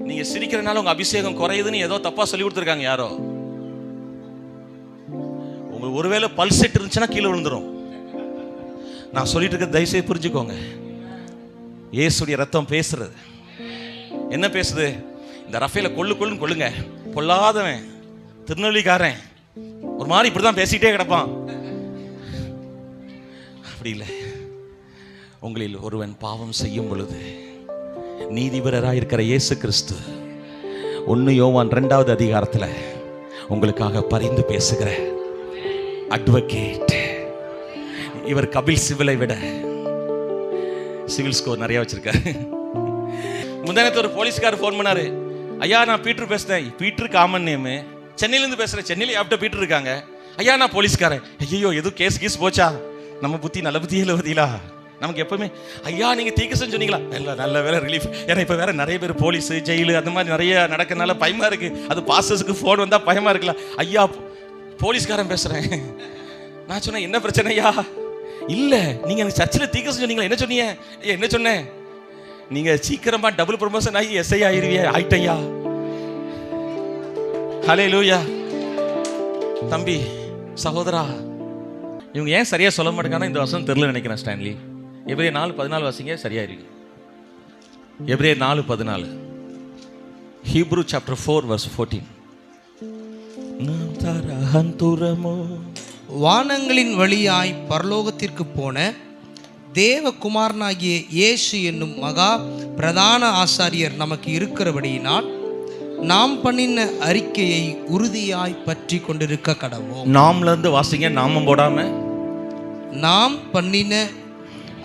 நீங்க சிரிக்கிறதுனால உங்க அபிஷேகம் குறையுதுன்னு ஏதோ தப்பா சொல்லி கொடுத்துருக்காங்க யாரோ. உங்களுக்கு ஒருவேளை பல்செட் இருந்துச்சுன்னா கீழே விழுந்துரும். நான் சொல்லிட்டு இருக்க தயவுசெய்து புரிஞ்சுக்கோங்க. இயேசுடைய ரத்தம் பேசுறது என்ன பேசுது? இந்த ரஃபேல கொள்ளுன்னு கொள்ளுங்க, பொல்லாதவன் திருநெல்வேலிக்காரன் ஒரு மாதிரி இப்படிதான் பேசிக்கிட்டே கிடப்பான். அப்படி இல்லை. உங்களில் ஒருவன் பாவம் செய்யும் பொழுது நீதிபரராக இருக்கிற இயேசு கிறிஸ்து 1 யோவான் 2வது அதிகாரத்தில் உங்களுக்காக பரிந்து பேசுகிற அட்வொகேட். இவர் கபில் சிவிலை விட சிவில் ஸ்கோர் நிறைய வச்சிருக்காரு. முந்தானத்து ஒரு போலீஸ்காரர் ஃபோன் பண்ணாரு, ஐயா நான் பீட்டர் பேசுறேன். பீட்டர் காமன் நேமு, சென்னையிலேருந்து பேசுறேன். சென்னையில் ஆப்டர் பீட்டர் இருக்காங்க. ஐயா நான் போலீஸ்காரன். ஐயோ எதுவும் கேஸ் போச்சா? நம்ம புத்தி நல்ல புத்தியில் பதிலா நமக்கு எப்பவுமே ஐயா நீங்க தீக்கசன்னு சொன்னீங்களா? இல்லை நல்ல வேலை ரிலீஃப். ஏன்னா இப்போ வேற நிறைய பேர் போலீஸ் ஜெயிலு அந்த மாதிரி நிறைய நடக்கிறதுனால பயமா இருக்கு. அது பாஸ்டர்ஸுக்கு ஃபோன் வந்தா பயமா இருக்குல்ல. ஐயா போலீஸ்காரன் பேசுறேன். நான் சொன்னேன் என்ன பிரச்சனை ஐயா? இல்ல நீங்க எனக்கு சர்ச்சில் தீக்கசன்னு சொன்னீங்களா? என்ன சொன்னீங்க? என்ன சொன்னேன்? நீங்க சீக்கிரமா டபுள் ப்ரமோஷன் ஆகி எஸ்ஐ ஆயிருவிய. ஆயிட்டையா. ஹல்லேலூயா. தம்பி சகோதரா, இவங்க ஏன் சரியா சொல்ல மாட்டேங்கானா இந்த வருஷம் தெரியல நினைக்கிறேன். ஸ்டான்லி எபிரேயர் 4:14 வாசிங்க, சரியா இருக்கு. எபிரேயர் 4:14, ஹீப்ரூ சாப்டர் 4:14. வானங்களின் வழியாய் பரலோகத்திற்கு போன தேவகுமாரனாகிய இயேசு என்னும் மகா பிரதான ஆசாரியர் நமக்கு இருக்கிறபடியினால் நாம் பண்ணின அறிக்கையை உறுதியாய் பற்றி கொண்டிருக்க கடவோம். நாம்ல இருந்து வாசிங்க, நாமம் போடாம. நாம் பண்ணின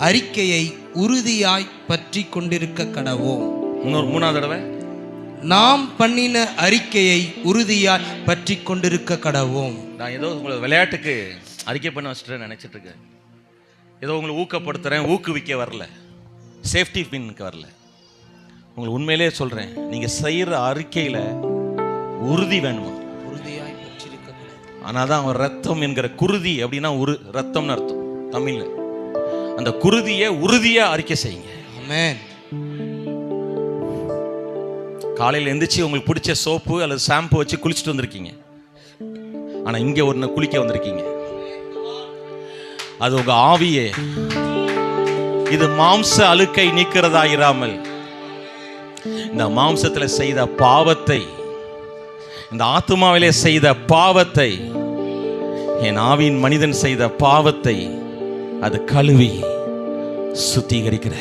அறிக்கையை உறுதியாய் பற்றி கொண்டிருக்க கடவோம். இன்னொரு 3வது தடவை. நாம் பண்ணின அறிக்கையை உறுதியாய் பற்றி கொண்டிருக்க கடவோம். நான் ஏதோ உங்களை விளையாட்டுக்கு அறிக்கை பண்ண வச்சுட்டு நினைச்சிட்டு இருக்கேன். ஏதோ உங்களை ஊக்கப்படுத்துறேன், ஊக்குவிக்க வரல, சேஃப்டி பின்னுக்கு வரல. உங்களுக்கு உண்மையிலே சொல்றேன், நீங்க செய்யற அறிக்கையில உறுதி வேணுமா? உறுதியாய் பற்றிருக்க. ஆனாதான் அவன் ரத்தம் என்கிற குருதி அப்படின்னா ரத்தம்னு அர்த்தம் தமிழ்ல. அந்த குருதியை உறுதியா அறிக்கை செய்யுங்க. ஆமென். காலையில் எந்திரிச்சு உங்களுக்கு பிடிச்ச சோப்பு அல்லது ஷாம்பு வச்சு குளிச்சுட்டு வந்திருக்கீங்க. ஆனா இங்க ஒன்னு குளிக்க வந்திருக்கீங்க. அது உங்க ஆவியே. இது மாம்ச அழுக்கை நீக்கிறதா இராமல் இந்த மாம்சத்துல செய்த பாவத்தை, இந்த ஆத்துமாவிலே செய்த பாவத்தை, என் ஆவியின் மனிதன் செய்த பாவத்தை அது கழுவி சுத்திகரிக்கிற.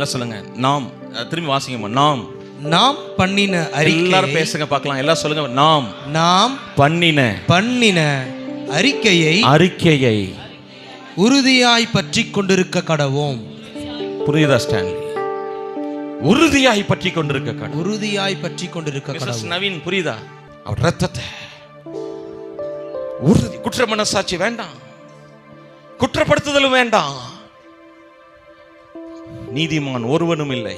எல்லாம் சொல்லுங்க. நாம். திரும்பி வாசிங்கம்மா. நாம் பண்ணின எல்லாரும் பேசுங்க பார்க்கலாம். எல்லாம் சொல்லுங்க. நாம் பண்ணின அறிக்கையை உறுதியாய் பற்றி கொண்டிருக்க கடவோம். புரியுதா ஸ்டான்லி? உறுதியாய் பற்றி கொண்டிருக்க கடவோம். உறுதியாய் பற்றி கொண்டிருக்க கடவோம். நவீன் புரியுதா? அவர் ரத்தத்தை உறுதி. குற்ற மனசாட்சி வேண்டாம், குற்றப்படுத்துதலும் வேண்டாம். நீதிமான் ஒருவனும் இல்லை,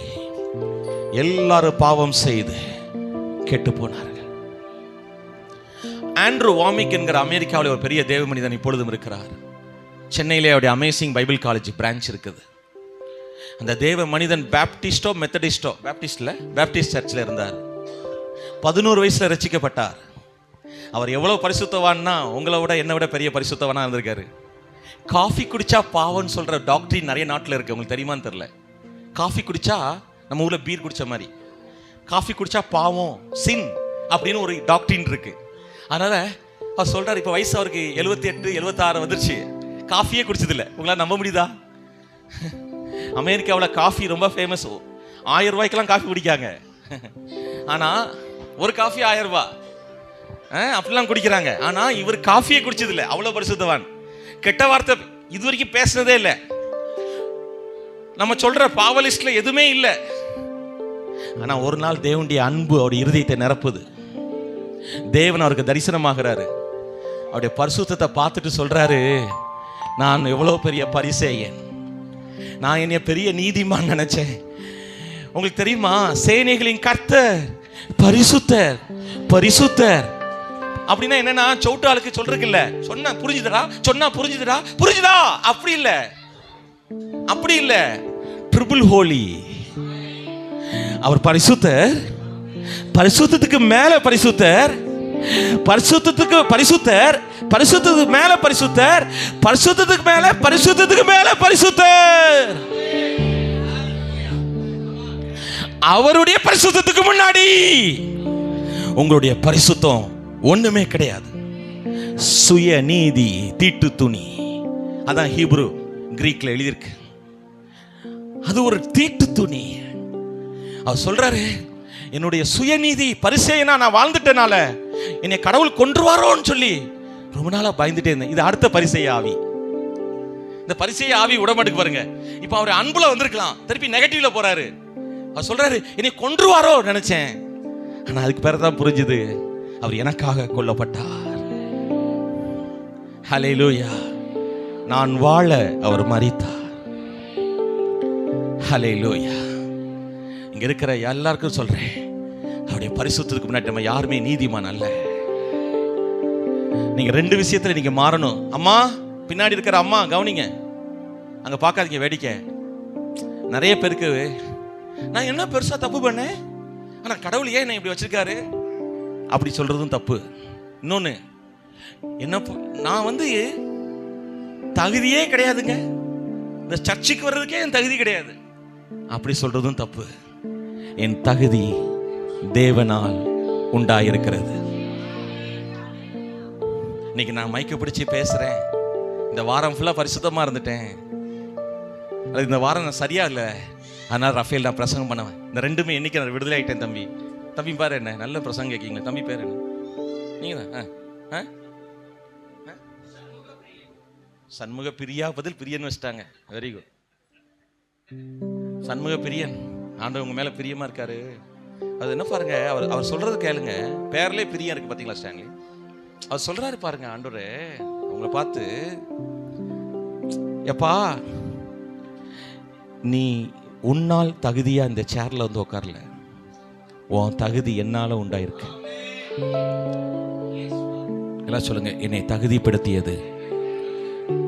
எல்லாரும் பாவம் செய்து கெட்டு போனார்கள். ஆண்ட்ரூ வாமிக் என்கிற அமெரிக்காவில் ஒரு பெரிய தேவ மனிதன் இப்பொழுதும் இருக்கிறார். சென்னையிலே அவருடைய அமேசிங் பைபிள் காலேஜ் பிரான்ச் இருக்குது. அந்த தேவ மனிதன் பேப்டிஸ்ட் சர்ச்சில் இருந்தார். 11 வயசுல ரட்சிக்கப்பட்டார். அவர் எவ்வளவு பரிசுத்தவான்னா உங்களை விட என்னை விட பெரிய பரிசுத்தவானா இருந்திருக்காரு. காஃபி குடிச்சா பாவம்னு சொல்ற டாக்டரின் நிறைய நாட்டில் இருக்கு. உங்களுக்கு தெரியுமான்னு தெரியல. காஃபி குடிச்சா நம்ம ஊர்ல பீர் குடிச்ச மாதிரி, காஃபி குடிச்சா பாவம், சின் அப்படின்னு ஒரு டாக்டரின் இருக்கு. அதனால அவர் சொல்றாரு, இப்போ வயசு அவருக்கு 78 76 வந்துருச்சு, காஃபியே குடிச்சதில்லை. உங்களால் நம்ப முடியுதா? அமெரிக்காவில் காஃபி ரொம்ப ஃபேமஸ். 1000 ரூபாய்க்கெல்லாம் காஃபி குடிக்காங்க. ஆனால் ஒரு காஃபி 1000 ரூபாய் அப்படிலாம் குடிக்கிறாங்க. ஆனால் இவர் காஃபியே குடிச்சதில்லை. அவ்வளோ பரிசுத்தவான். கெட்ட வார்த்தை இது வரைக்கும் பேசுனதே இல்லை. நம்ம சொல்ற பாவ லிஸ்ட்ல எதுவுமே இல்லை. ஆனால் ஒரு நாள் தேவனுடைய அன்பு அவருடைய இருதயத்தை நிரப்புது. தேவன் அவருக்கு தரிசனமாகிறாரு. அவருடைய பரிசுத்தத்தை பார்த்துட்டு சொல்றாரு, நான் எவ்வளோ பெரிய பரிசேயன், நான் என்னைய பெரிய நீதிமான் நினைச்சேன். உங்களுக்கு தெரியுமா, சேனைகளின் கர்த்தர் பரிசுத்தர் பரிசுத்தர் அப்படின்னா என்னன்னா, சவுட்டு ஆளுக்கு சொல்றதுக்கு இல்ல. சொன்னா புரிஞ்சுதா அப்படி இல்ல. ட்ரிபிள் ஹோலி. அவர் பரிசுத்தர், பரிசுத்தத்துக்கு மேல பரிசுத்தர், பரிசுத்தத்துக்கு பரிசுத்தர், பரிசுத்தத்துக்கு மேல பரிசுத்தர், பரிசுத்தத்துக்கு மேல பரிசுத்தத்துக்கு மேல பரிசுத்தர். அவருடைய பரிசுத்தத்துக்கு முன்னாடி உங்களுடைய பரிசுத்தம் ஒண்ணுமே கிடையாது. சுய நீதி தீட்டு துணி. அதான் ஹீப்ரு கிரீக்ல எழுதியிருக்கு. அது ஒரு தீட்டு துணி. அவர் சொல்றாரு, என்னுடைய சுயநீதி பரிசேயனா நான் வாழ்ந்துட்டனால என்னை கடவுள் கொன்றுவாரோன்னு சொல்லி ரொம்ப நாளா பயந்துட்டே இருந்தேன். இது அடுத்த பரிசேய ஆவி. இந்த பரிசேய ஆவி உடம்படுக்கு பாருங்க. இப்ப அவர் அன்புல வந்திருக்கலாம், திருப்பி நெகட்டிவ்ல போறாரு. அவர் சொல்றாரு, என்னை கொன்றுவாரோ நினைச்சேன். ஆனா அதுக்கு பேர் தான் புரிஞ்சுது, அவர் எனக்காக கொல்லப்பட்டார். ஹல்லேலூயா. நான் வாழ அவர் மரித்தார். ஹல்லேலூயா. இங்க இருக்கிற எல்லாருக்கும் சொல்றேன், அவருடைய பரிசுத்தத்துக்கு முன்னாடி நம்ம யாருமே நீதிமான் அல்ல. நீங்க 2 விஷயத்துல நீங்க மாறணும். அம்மா, பின்னாடி இருக்கிற அம்மா கவனிங்க, அங்க பார்க்காதீங்க வேடிக்கை. நிறைய பேருக்கு நான் என்ன பெருசா தப்பு பண்ணேன், ஆனா கடவுள் ஏன் என்னை இப்படி வச்சிருக்காரு அப்படி சொல்றதும் தப்பு. இன்னொன்னு, என்ன நான் தகுதியே கிடையாதுங்க, இந்த சர்ச்சுக்கு வர்றதுக்கே என் தகுதி கிடையாது அப்படி சொல்றதும் தப்பு. என் தகுதி தேவனால் உண்டாயிருக்கிறது. இன்னைக்கு நான் மைக்க பிடிச்சி பேசுறேன். இந்த வாரம் ஃபுல்லா பரிசுத்தமா இருந்துட்டேன், இந்த வாரம் நான் சரியா இல்லை, அதனால ரஃபேல் நான் பிரசங்கம் பண்ணுவேன். இந்த 2மே என்னைக்கு நான் விடுதலை ஆயிட்டேன். தம்பி பாரு, என்ன நல்ல பிரசங்கம் கேட்கீங்க. தம்பி பேர் என்ன? நீங்க தான் சண்முக பிரியா பதில் பிரியன் வச்சிட்டாங்க. Very good. சண்முக பிரியன். ஆண்டவர் உங்க மேல பிரியமா இருக்காரு. அது என்ன பாருங்க, அவர் சொல்றது கேளுங்க. பேர்லே பிரியம் இருக்கு பாத்தீங்களா ஸ்டான்லி? அவர் சொல்றாரு பாருங்க, ஆண்டவரே உங்களை பார்த்து, எப்பா நீ உன்னால் தகுதியா இந்த சேர்ல உட்காரல, உன் தகுதி என்னால உண்டாயிருக்கு. எல்லாம் சொல்லுங்க, என்னை தகுதிப்படுத்தியது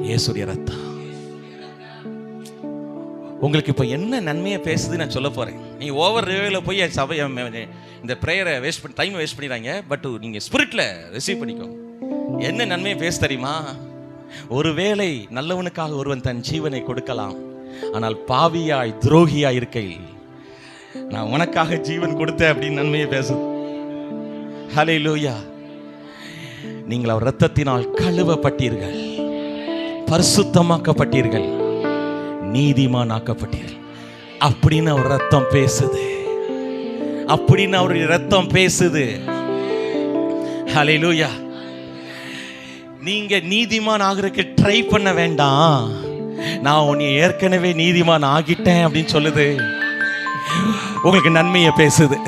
இயேசுடைய ரத்தம். உங்களுக்கு இப்போ என்ன நன்மையை பேசுது நான் சொல்ல போறேன். நீங்க ஓவர் ரிவ்யூல போய் சபை இந்த பிரேயரை டைம் வேஸ்ட் பண்ணிடுறாங்க. பட் நீங்க ஸ்பிரிட்ல ரிசீவ் பண்ணிக்கோங்க. என்ன நன்மையை பேச தெரியுமா? ஒருவேளை நல்லவனுக்காக ஒருவன் தன் ஜீவனை கொடுக்கலாம், ஆனால் பாவியாய் துரோகியாய் இருக்கையில் நான் உனக்காக ஜீவன் கொடுத்தேன் அப்படின்னு நன்மையை பேசுது. ஹல்லேலூயா. நீங்கள் அவர் இரத்தத்தினால் கழுவப்பட்டீர்கள், பரிசுத்தமாக்கப்பட்டீர்கள், நீதிமானாக்கப்பட்டீர்கள். அப்படின்னு அவர் ரத்தம் பேசுது, அப்படின்னு அவருடைய ரத்தம் பேசுது. ஹல்லேலூயா. நீங்க நீதிமான் ஆகிறதுக்கு ட்ரை பண்ண வேண்டாம், நான் உன்னை ஏற்கனவே நீதிமான் ஆகிட்டேன் அப்படின்னு சொல்லுது. உங்களுக்கு நன்மையை பேசுது.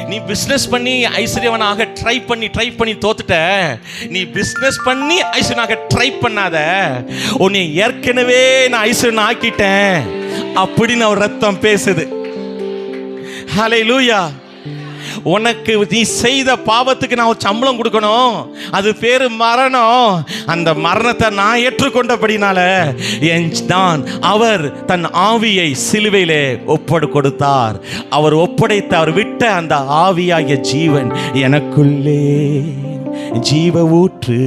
நீ பிசினஸ் பண்ணி ஐஸ்வர்யவனாக ட்ரை பண்ணி தோத்துட்ட. நீ பிசினஸ் பண்ணி ஐஸ்வர்யனாக ட்ரை பண்ணாத, உன்னை ஏற்கனவே நான் ஐஸ்வர்யன் ஆக்கிட்டேன் அப்படின்னு அவர் ரத்தம் பேசுது. ஹல்லேலூயா. உனக்கு நீ செய்த பாவத்துக்கு நான் ஒரு சம்பளம் கொடுக்கணும், அது பேரு மரணம். அந்த மரணத்தை நான் ஏற்றுக்கொண்டபடினால நான் அவர் தன் ஆவியை சிலுவையிலே கொடுத்தார். அவர் ஒப்படைத்த, அவர் விட்ட அந்த ஆவியாகிய ஜீவன் எனக்குள்ளே ஜீவ ஊற்று,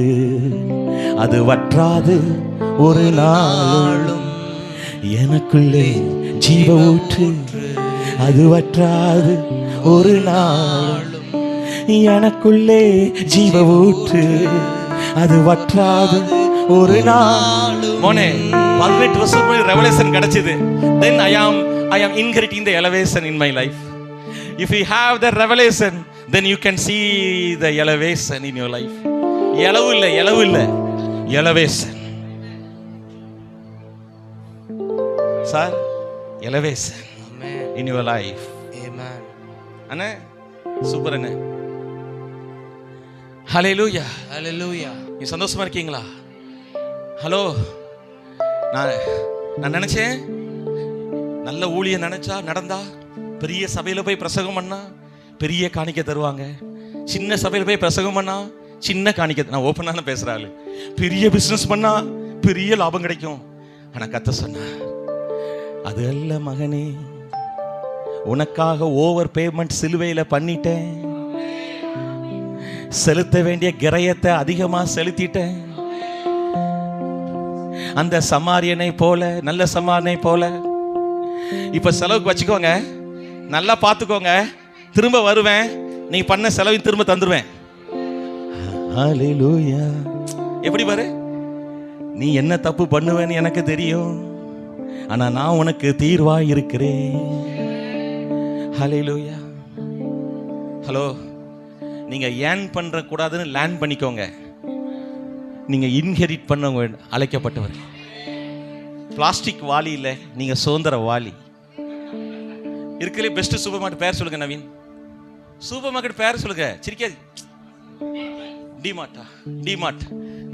அது வற்றாது ஒரு நாளும். எனக்குள்ளே ஜீவ ஊற்று, அது வற்றாது ஒரு நாளும். எனக்குள்ளே ஜீவ ஊற்று, அது வற்றாது ஒரு நாளும். மோனே 18 வருஷத்துக்கு ரெவலேஷன் கிடைச்சது. Then I am inheriting the elevation in my life. If you have the revelation, then you can see the elevation in your life. எலவு இல்லை elevation. Sir, elevation in your life. Amen. அண்ணே super அண்ணே. ஹல்லேலூயா. Hallelujah. நீ சந்தோஷமா இருக்கீங்களா? Hello, நான் நினைச்சேன் நல்ல ஊழியம் நினைச்சா நடந்தா பெரிய சபையில போய் பிரசங்கம் பண்ணா பெரிய காணிக்கை தருவாங்க, சின்ன சபையில போய் பிரசங்கம் பண்ணா சின்ன காணிக்கை. நான் ஓப்பனான பேசுறாள். பெரிய பிசினஸ் பண்ணா பெரிய லாபம் கிடைக்கும். ஆனா கர்த்தர் சொன்னார், அது அல்ல மகனே, உனக்காக ஓவர் பேமெண்ட் சிலுவையில பண்ணிட்டேன், செலுத்த வேண்டிய கிரயத்தை அதிகமா செலுத்திட்டேன். அந்த சமாரியனை போல, நல்ல சமாரியனை போல இப்ப செலவுக்கு வச்சுக்கோங்க, நல்லா பார்த்துக்கோங்க, திரும்ப வருவேன், நீ பண்ண செலவையும் திரும்ப தந்துருவேன். ஹல்லேலூயா. எப்படி பாரு, நீ என்ன தப்பு பண்ணுவேன்னு எனக்கு தெரியும், ஆனா நான் உனக்கு தீர்வா இருக்கிறேன். ஹல்லேலூயா. ஹலோ, நீங்க ஏன் பண்ற கூடாதுன்னு லேர்ன் பண்ணிக்கோங்க. நீங்க இன்ஹெரிட் பண்ண அழைக்கப்பட்டவர். பிளாஸ்டிக் வாலி இல்ல, நீங்க சுதந்திர வாலி. இருக்கலே பெஸ்ட் சூப்பர் மார்க்கெட் பேர் சொல்லுங்க நவீன். சூப்பர் மார்க்கெட் பேர் சொல்லுங்க, சிரிக்காது. டிமார்ட்டா? டிமார்ட்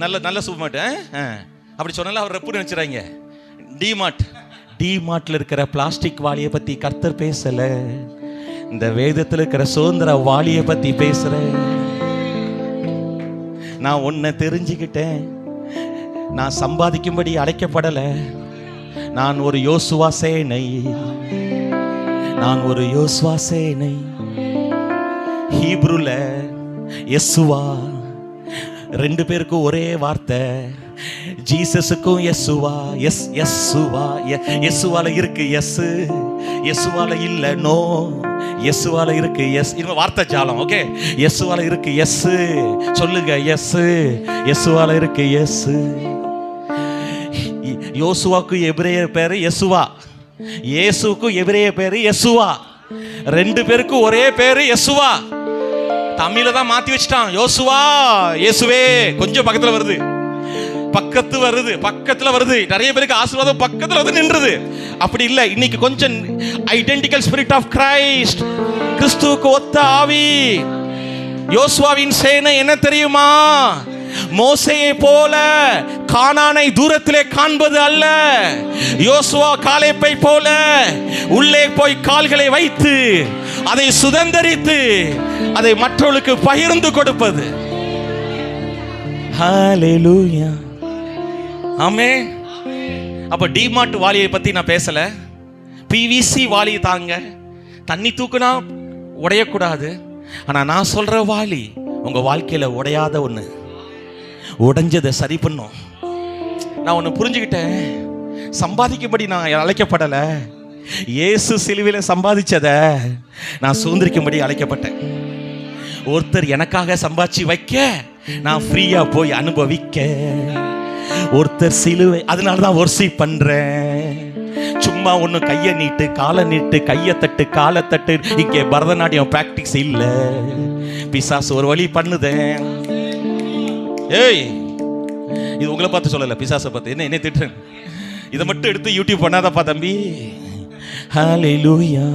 நல்ல சூப்பர் மார்க்கெட். அப்படி சொன்னால அவர் ரெப்பு நினைச்சுறாங்க. டிமார்ட்ல இருக்கிற பிளாஸ்டிக் வாளியை பத்தி கர்த்தர் பேசல, இந்த வேதத்தில் இருக்கிற சுதந்திர வாளியை பத்தி பேசுற. நான் உன்னை தெரிஞ்சுக்கிட்டேன், நான் சம்பாதிக்கும்படி அழைக்கப்படல, நான் ஒரு யோசுவா சேனை, நான் ஒரு யோசுவா சேனை. ஹீப்ருல யெசுவா, ரெண்டு பேருக்கும் ஒரே வார்த்தை. ஜீசஸுக்கும் யெசுவா, யெசுவால இருக்கு எஸ், யெசுவால இல்ல நோ, யெசுவால இருக்கு எஸ். இது வார்த்தை ஜாலம். ஓகே, யெசுவால இருக்கு எஸ் சொல்லுங்க, எஸ், யெசுவால இருக்கு எஸ். யோசுவாக்கு எபிரேய பேரு யெசுவா, இயேசுக்கு எபிரேய பேரு யெசுவா. ரெண்டு பேருக்கும் ஒரே பேரு யெசுவா. தமிழ்ல தான் மாத்தி வச்சிட்டான், யோசுவா இயேசுவே. கொஞ்சம் பக்கத்துல வருது, பக்கத்துல வருது. நிறைய பேருக்கு ஆசீர்வாதம் பக்கத்துல வந்து நின்றுது. அப்படி இல்லை, இன்னைக்கு கொஞ்சம் ஐடென்டிக்கல் ஸ்பிரிட் ஆஃப் கிரைஸ்ட், கிறிஸ்துவுக்கு ஒத்த ஆவி. யோசுவாவின் சேனை என்ன தெரியுமா? மோசேயை போல கானானை தூரத்திலே காண்பது அல்ல. யோசுவா காலேப்பை போல உள்ளே போய் கால்களை வைத்து அதை சுதந்தரித்து அதை மற்றவர்களுக்கு பகிர்ந்து கொடுப்பது. ஹல்லேலூயா. ஆமென். அப்ப டிமார்ட் வாளியை பத்தி நான் பேசல, பிவிசி வாளி தாங்க. தண்ணி தூக்குனா உடையக்கூடாது. ஆனா நான் சொல்ற வாளி உங்க வாழ்க்கையில உடையாத ஒண்ணு, உடைஞ்சதை சரி பண்ணும். நான் ஒன்று புரிஞ்சுக்கிட்டேன், சம்பாதிக்கும்படி நான் அழைக்கப்படல, இயேசு சிலுவையில சம்பாதிச்சதை நான் சுதந்திரிக்கும்படி அழைக்கப்பட்டேன். ஒருத்தர் எனக்காக சம்பாதிச்சு வைக்க, நான் ஃப்ரீயா போய் அனுபவிக்க. ஒருத்தர் சிலுவை, அதனால தான் வொர்ஷிப் பண்றேன். சும்மா சும்மா ஒண்ணு கையை நீட்டு காலை நீட்டு கையை தட்டு காலை தட்டு. இங்கே பரதநாட்டியம் பிராக்டிஸ் இல்ல. பிசாசு ஒரு வழி பண்ணுதேன். ஏய், இது உங்களை பார்த்து சொல்லல, பிசாசை பார்த்து. என்ன திட்டுறேன்? இதை மட்டும் எடுத்து யூடியூப் பண்ணாதப்பா தம்பி. ஹல்லேலூயா,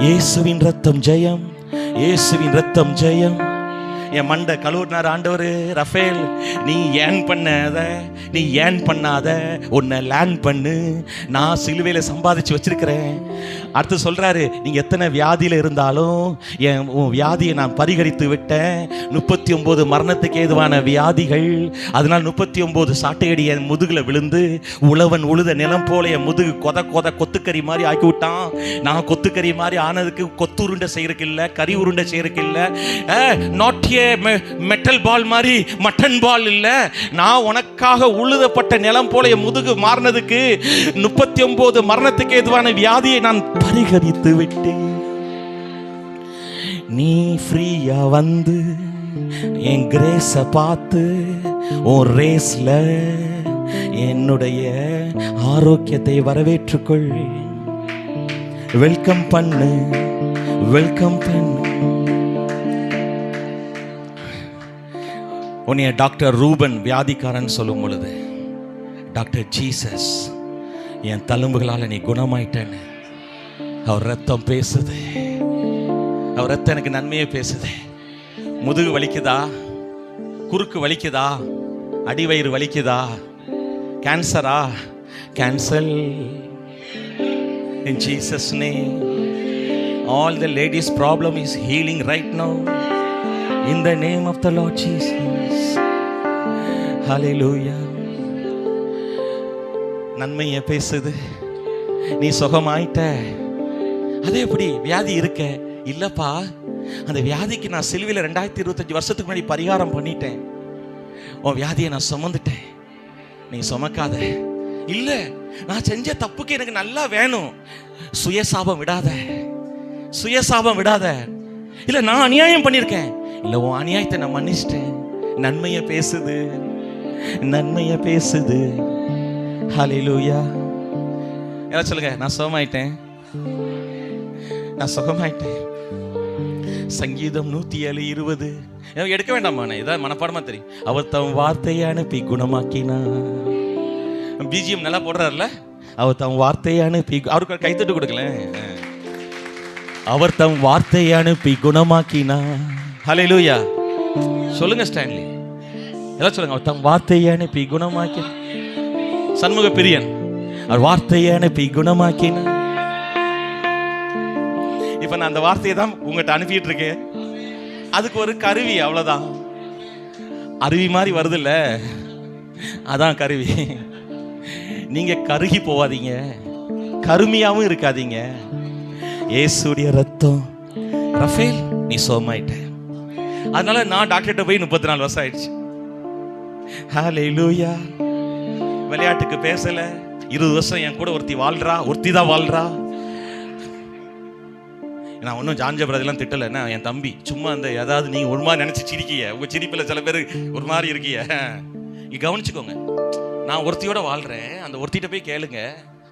இயேசுவின் ரத்தம் ஜெயம், இயேசுவின் ரத்தம் ஜெயம். என் மண்டை கழுவுனார் ஆண்டவர். ரஃபேல், நீ ஏன் பண்ணாத, நீ ஏன் பண்ணாத, உன்னை லேண்ட் பண்ணு, நான் சிலுவையில் சம்பாதிச்சு வச்சிருக்கிறேன். அடுத்து சொல்றாரு, நீங்க எத்தனை வியாதியில இருந்தாலும் உன் வியாதியை நான் பரிகரித்து விட்டேன். 39 மரணத்துக்கு ஏதுவான வியாதிகள், அதனால 39 சாட்டையடி என் முதுகுல விழுந்து உழவன் உழுத நிலம் போல என் முதுகு கொத்துக்கறி மாதிரி ஆக்கி விட்டான். நான் கொத்துக்கறி மாதிரி ஆனதுக்கு கொத்து உருண்டை செய்யறதுக்கு இல்லை, கறி உருண்டை செய்யறதுக்கு இல்லை, நாட் ஏ மெட்டல் பால் மாதிரி மட்டன் பால் இல்ல. நான் உனக்காக உழுதப்பட்ட நிலம் போல என் முதுகு மாறினதுக்கு 39 மரணத்துக்கு ஏதுவான வியாதியை நான் பரிகரித்து விட்டேன். நீ ஃப்ரீயா வந்து என் கிரேஸ பார்த்து உன் ரேஸ்ல என்னுடைய ஆரோக்கியத்தை வரவேற்றுக்கொள். வெல்கம் பண்ணு, வெல்கம் பண்ணு. உன்னைய டாக்டர் ரூபன் வியாதிக்காரன் சொல்லும் பொழுது, டாக்டர் ஜீசஸ் என் தழும்புகளால் நீ குணமாயிட்டேன்னு அவர் ரத்தம் பேசுது. அவர் ரத்தம் எனக்கு நன்மையே பேசுது. முதுகு வலிக்குதா, குறுக்கு வலிக்குதா, அடிவயிறு வலிக்குதா, கேன்சரா, cancel in Jesus name. All the ladies' problem is healing right now in the name of the Lord Jesus. Hallelujah. நன்மையை பேசுது. நீ சுகமாயிட்ட. அது எப்படி? வியாதி இருக்க இல்லப்பா, அந்த வியாதிக்கு நான் சிலுவையில் 2025 வருஷத்துக்கு முன்னாடி பரிகாரம் பண்ணிட்டேன். உன் வியாதியை நான் சுமந்துட்டேன், நீ சுமக்காத. இல்ல, நான் செஞ்ச தப்புக்கு எனக்கு நல்லா வேணும். சுயசாபம் விடாத, சுயசாபம் விடாத. இல்ல, நான் அநியாயம் பண்ணியிருக்கேன். இல்ல, உன் அநியாயத்தை நான் மன்னிச்சிட்டேன். நன்மையை பேசுது, நன்மையை பேசுது. ஹல்லேலூயா. எல்லாம் சொல்லுங்க, நான் சுகமாயிட்டேன், நான் சுகமாயிட்டேன். சங்கீதம் 107:20 எடுக்க வேண்டாமா? இதான் மனப்பாடமா தெரியும். அவர் தம் வார்த்தையை அனுப்பி குணமாக்கினா. பிஜிஎம் நல்லா போடுறாருல. அவர் தம் வார்த்தையை அனுப்பி, அவருக்கு கைத்தட்டு கொடுக்கல. அவர் தம் வார்த்தையை அனுப்பி குணமாக்கினா. ஹல்லேலூயா. சொல்லுங்க ஸ்டான்லி, எல்லாம் சொல்லுங்க. அவர் தம் வார்த்தையை அனுப்பி குணமாக்கினா. சண்முக பிரியன், அவர் வார்த்தையை அனுப்பி குணமாக்கினா. இப்ப நான் அந்த வார்த்தையை தான் உங்கள்கிட்ட அனுப்பிட்டு இருக்கேன். அதுக்கு ஒரு கருவி, அவ்வளவுதான். அருவி மாதிரி வருது இல்ல, அதான் கருவி. நீங்க கருகி போவாதீங்க, கருமையாவும் இருக்காதீங்க. இயேசுடைய ரத்தம். ரஃபேல், நீ சோமாயிட்ட. அதனால நான் டாக்டர்கிட்ட போய் 34 வருஷம் ஆயிடுச்சு. ஹல்லேலூயா. விளையாட்டுக்கு பேசல. 20 வருஷம் என் கூட ஒருத்தி வாழ்றா, ஒருத்தி தான் வாழ்றா. நான் ஒன்றும் ஜான்ஜபரதெல்லாம் திட்டலை. என்ன, என் தம்பி சும்மா அந்த ஏதாவது நீங்கள் ஒரு மாதிரி நினச்சி சிரிக்கிய. உங்கள் சிரிப்பில் சில பேர் ஒரு மாதிரி இருக்கிய. நீ கவனிச்சுக்கோங்க. நான் ஒருத்தியோட வாழ்கிறேன். அந்த ஒருத்திட்ட போய் கேளுங்க.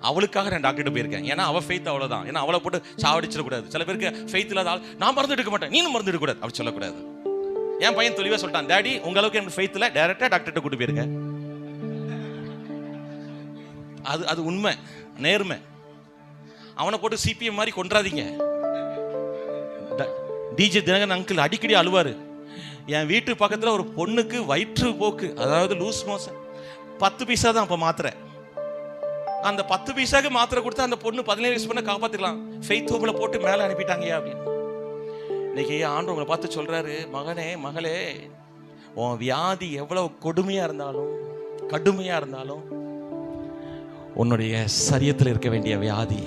அவளுக்காக நான் டாக்டர்கிட்ட போயிருக்கேன். ஏன்னா அவள் ஃபெய்த் அவ்வளோதான். ஏன்னா அவளை போட்டு சாவடிச்சிடக்கூடாது. சில பேருக்கு ஃபெய்த் இல்லாத ஆள், நான் மருந்து எடுக்க மாட்டேன், நீனும் மருந்து எடுக்கக்கூடாது அப்படி சொல்லக்கூடாது. என் பையன் தெளிவாக சொல்லிட்டான், டேடி உங்களுக்கு எனக்கு ஃபெய்த் இல்லை, டேரெக்டாக டாக்டர்கிட்ட கூட்டு போயிருக்கேன். அது உண்மை, நேர்மை. அவனை போட்டு சிபிஎம் மாதிரி கொன்றாதீங்க. டிஜே தினகரன் அங்கிள் அடிக்கடி அழுவாரு. என் வீட்டு பக்கத்தில் ஒரு பொண்ணுக்கு வயிற்று போக்கு, அதாவது லூஸ் மோஷன், 10 பைசா தான் அப்போ மாத்திரை. அந்த 10 பைசாக்கு மாத்திரை கொடுத்தா அந்த பொண்ணு 17 வயசு பொண்ணை காப்பாற்றிக்கலாம். ஃபெய்த் ஹோமில் போட்டு மேலே அனுப்பிட்டாங்கயா அப்படின்னு. இன்னைக்கு ஆண்டவர் உங்களை பார்த்து சொல்றாரு, மகனே மகளே, உன் வியாதி எவ்வளவு கொடுமையா இருந்தாலும் கடுமையா இருந்தாலும் உன்னுடைய சரீரத்தில் இருக்க வேண்டிய வியாதி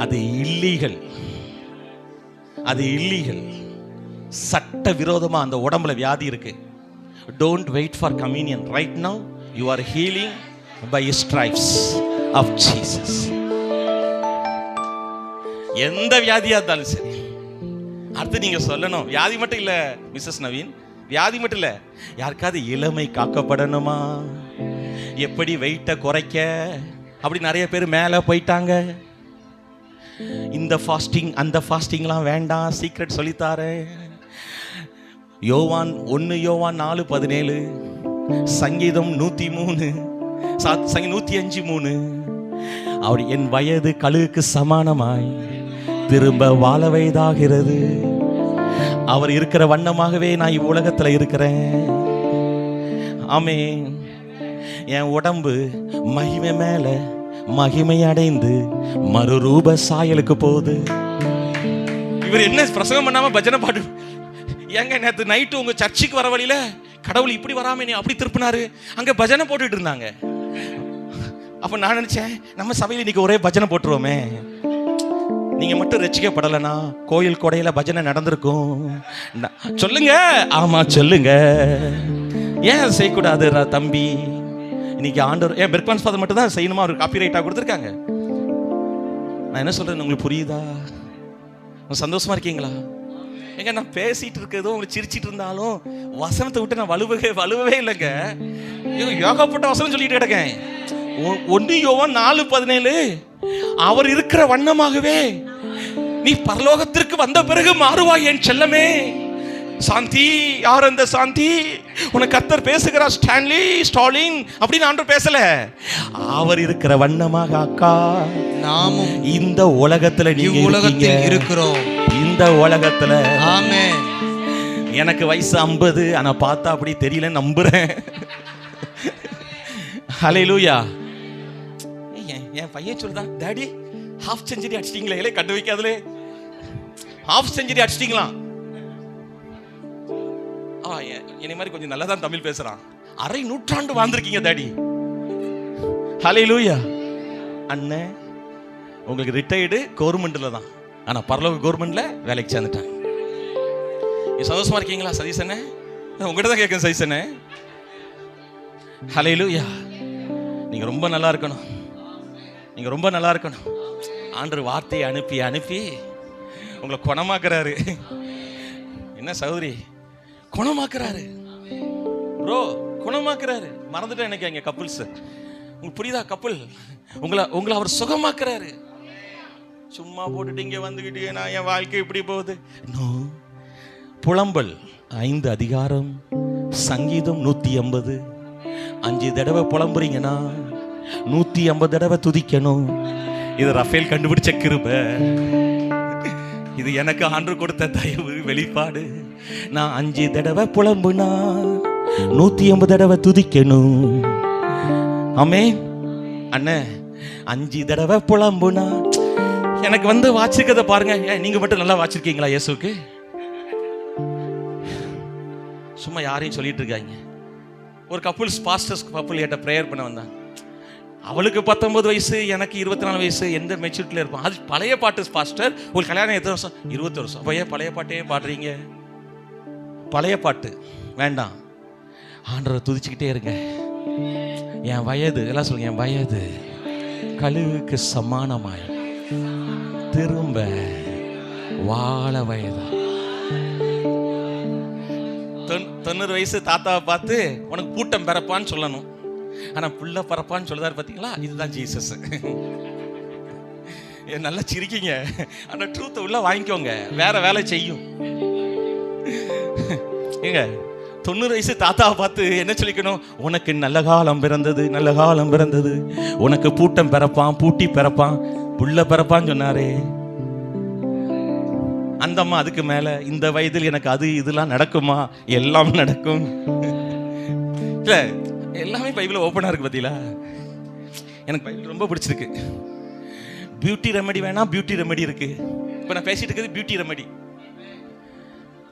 அது இல்லீகல். அது இல்லீகல். சட்ட விரோதமா அந்த உடம்புல வியாதி இருக்கு. Don't wait for communion. Right now you are healing by stripes of Jesus. எந்த வியாதியா இருந்தாலும் சரி. அடுத்து நீங்க சொல்லணும், வியாதி மட்டும் இல்ல மிஸ்ஸஸ் நவீன், வியாதி மட்டும் இல்ல, யாருக்காவது இளமை காக்கப்படணுமா, எப்படி வெயிட்டை குறைக்க, அப்படி நிறைய பேர் மேலே போயிட்டாங்க. இந்த ஃபாஸ்டிங் அந்த ஃபாஸ்டிங்லாம் வேண்டாம், சீக்ரெட் சொல்லித்தாரேன். யோவான் 1 யோவான் 4:17, சங்கீதம் 103, 105:3, அவர் என் வயது கழுகுக்கு சமானமாய் திரும்ப வாழ வயதாகிறது. அவர் இருக்கிற வண்ணமாகவே நான் இவ்வுலகத்தில் இருக்கிறேன். ஆமென். என் உடம்பு மகிமை மேல மகிமை அடைந்து மறுரூப சாயலுக்கு போகுது. இவர் என்ன பிரசங்கம் பண்ணாம பஜனை பாட்டு? ஏங்க நேற்று நைட்டு உங்க சர்ச்சுக்கு வர வழியில கடவுள் இப்படி வராம நீ அப்படி திருப்பினாரு, அங்க பஜனை போட்டுட்டு இருந்தாங்க. அப்ப நான் நினைச்சேன், நம்ம சபையில இன்னைக்கு ஒரே பஜனை போட்டுருவோமே. நீங்க மட்டும் ரட்சிக்கப்படலைன்னா கோயில் கொடையில பஜனை நடந்திருக்கும். சொல்லுங்க, ஆமா சொல்லுங்க. ஏன் செய்யக்கூடாது தம்பி? இன்னைக்கு ஆண்டவர் ஏன் பெர்க்மான்ஸ் ஃபாதர் மட்டும் தான் செய்யணுமா? அவர் காப்பி ரைட்டா கொடுத்துருக்காங்க. நான் என்ன சொல்றேன் உங்களுக்கு புரியுதா? சந்தோஷமா இருக்கீங்களா? எங்க நான் பேசிட்டு இருக்கிறதும் உங்களுக்கு சிரிச்சிட்டு இருந்தாலும் வசனத்தை விட்டு நான் வலுவவே இல்லைங்க. யோகப்பட்ட வசனம் சொல்லிட்டு கிடக்கேன். 1 யோவான் 4:17, அவர் இருக்கிற வண்ணமாகவே நீ பரலோகத்திற்கு வந்த பிறகு மாறுவாய் என் செல்லமே. சாந்தி, யார் அந்த சாந்தி? உனக்கு கர்த்தர் பேசுகிறார், ஸ்டாலின் அப்படின்னு ஆண்டவர் பேசல. அவர் இருக்கிற வண்ணமாக அக்கா நாமும் இந்த உலகத்துல உலகத்தில் இருக்கிறோம். இந்த உலகத்துல ஆமென். எனக்கு வயசு 50, ஆனா பார்த்தா அப்படி தெரியல, நம்புறேன். ஹல்லேலூயா. என் பையன் சொல்லுதான், டாடி ஹாஃப் செஞ்சுரி அடிச்சிட்டீங்களே, கண்டு வைக்காதலே, ஹாஃப் செஞ்சுரி அடிச்சிட்டீங்களா? என்னை மாதிரி கொஞ்சம் நல்லா தான் தமிழ் பேசுறான். அரை நூற்றாண்டு வாழ்ந்திருக்கீங்க டாடி. ஹல்லேலூயா. அண்ணே, உங்களுக்கு ரிட்டையர்டு கவர்மெண்ட்ல தான், ஆனா பரலோக கவர்மெண்ட்ல வேலைக்கு சேர்ந்துட்டேன். நீ சந்தோஷமா இருக்கீங்களா சதீசனே? உங்ககிட்ட தான் கேட்க சதீசனே. ஹல்லேலூயா. நீங்க ரொம்ப நல்லா இருக்கணும், நீங்க ரொம்ப நல்லா இருக்கணும். ஆண்டவர் வார்த்தையை அனுப்பி அனுப்பி உங்களை குணமாக்குறாரு. என்ன சகோதரி, குணமாக்குறாரு ப்ரோ, குணமாக்குறாரு. மறந்துட்டேன் எனக்கு எங்க கப்புள்ஸ். உங்களுக்கு புரியுதா? கப்புள் உங்களை அவர் சுகமாக்குறாரு. சும்மா போட்டுட்டு இங்க வந்துக்கிட்டே நான் என் வாழ்க்கை இப்படி போகுது. புலம்பல் 5 அதிகாரம் சங்கீதம் 150. 5 தடவை புலம்புறீங்கன்னா 150 தடவை துதிக்கணும். இது ரஃபேல் கண்டுபிடிச்ச கிருபை. இது எனக்கு ஆண்டவர் கொடுத்த தயவு, வெளிப்பாடு. நான் 5 தடவை புலம்புனா 150 தடவை துதிக்கணும். ஆமென். அண்ணே, 5 தடவை புலம்புனா எனக்கு வந்து வாச்சிருக்கதை பாருங்க. நீங்க மட்டும் நல்லா வாச்சிருக்கீங்களா இயேசுக்கு? சும்மா யாரையும் சொல்லிட்டு இருக்காங்க. ஒரு கப்புள்ஸ் பாஸ்டர்ஸ் கப்புள் ஏட்ட ப்ரேயர் பண்ண வந்தாங்க. அவளுக்கு 19 வயசு, எனக்கு 24 வயசு. எந்த மெச்சூரிட்டியில் இருப்பான்? அது பழைய பாட்டு பாஸ்டர். ஒரு கல்யாணம் எத்தனை வருஷம்? 20 வருஷம். அப்போ ஏன் பழைய பாட்டே பாடுறீங்க? பழைய பாட்டு வேண்டாம், ஆண்டவரை துதிச்சுக்கிட்டே இருங்க. என் வயது, எல்லாம் சொல்லுங்க, என் வயது கழுகுக்கு சமானமாய் திரும்ப வாழ வயதா. 90 வயசு தாத்தாவை பார்த்து உனக்கு பூட்டம் பிறப்பான்னு சொல்லணும், ஆனா புள்ள பரப்பான்னு சொல்லுதாரு. பாத்தீங்களா? இதுதான் ஜீசஸ். நல்லா சிரிக்கீங்க, ஆனா ட்ரூத்தை உள்ள வாங்கிக்கோங்க, வேற வேலை செய்யும். ஏங்க 90 வயசு தாத்தாவை பார்த்து என்ன சொல்லிக்கணும்? உனக்கு நல்ல காலம் பிறந்தது, நல்ல காலம் பிறந்தது, உனக்கு பூட்டம் பிறப்பான், பூட்டி பிறப்பான், புள்ள பிறப்பான்னு சொன்னாரே. அந்த அம்மா அதுக்கு மேல, இந்த வயதில் எனக்கு அது இதெல்லாம் நடக்குமா? எல்லாம் நடக்கும். இல்ல, எல்லாமே பைபிள் ஓப்பனா இருக்கு. பாத்தீங்களா? எனக்கு பைபிள் ரொம்ப பிடிச்சிருக்கு. பியூட்டி ரெமெடி வேணா, பியூட்டி ரெமெடி இருக்கு. இப்ப நான் பேசிட்டு இருக்கிறது பியூட்டி ரெமெடி.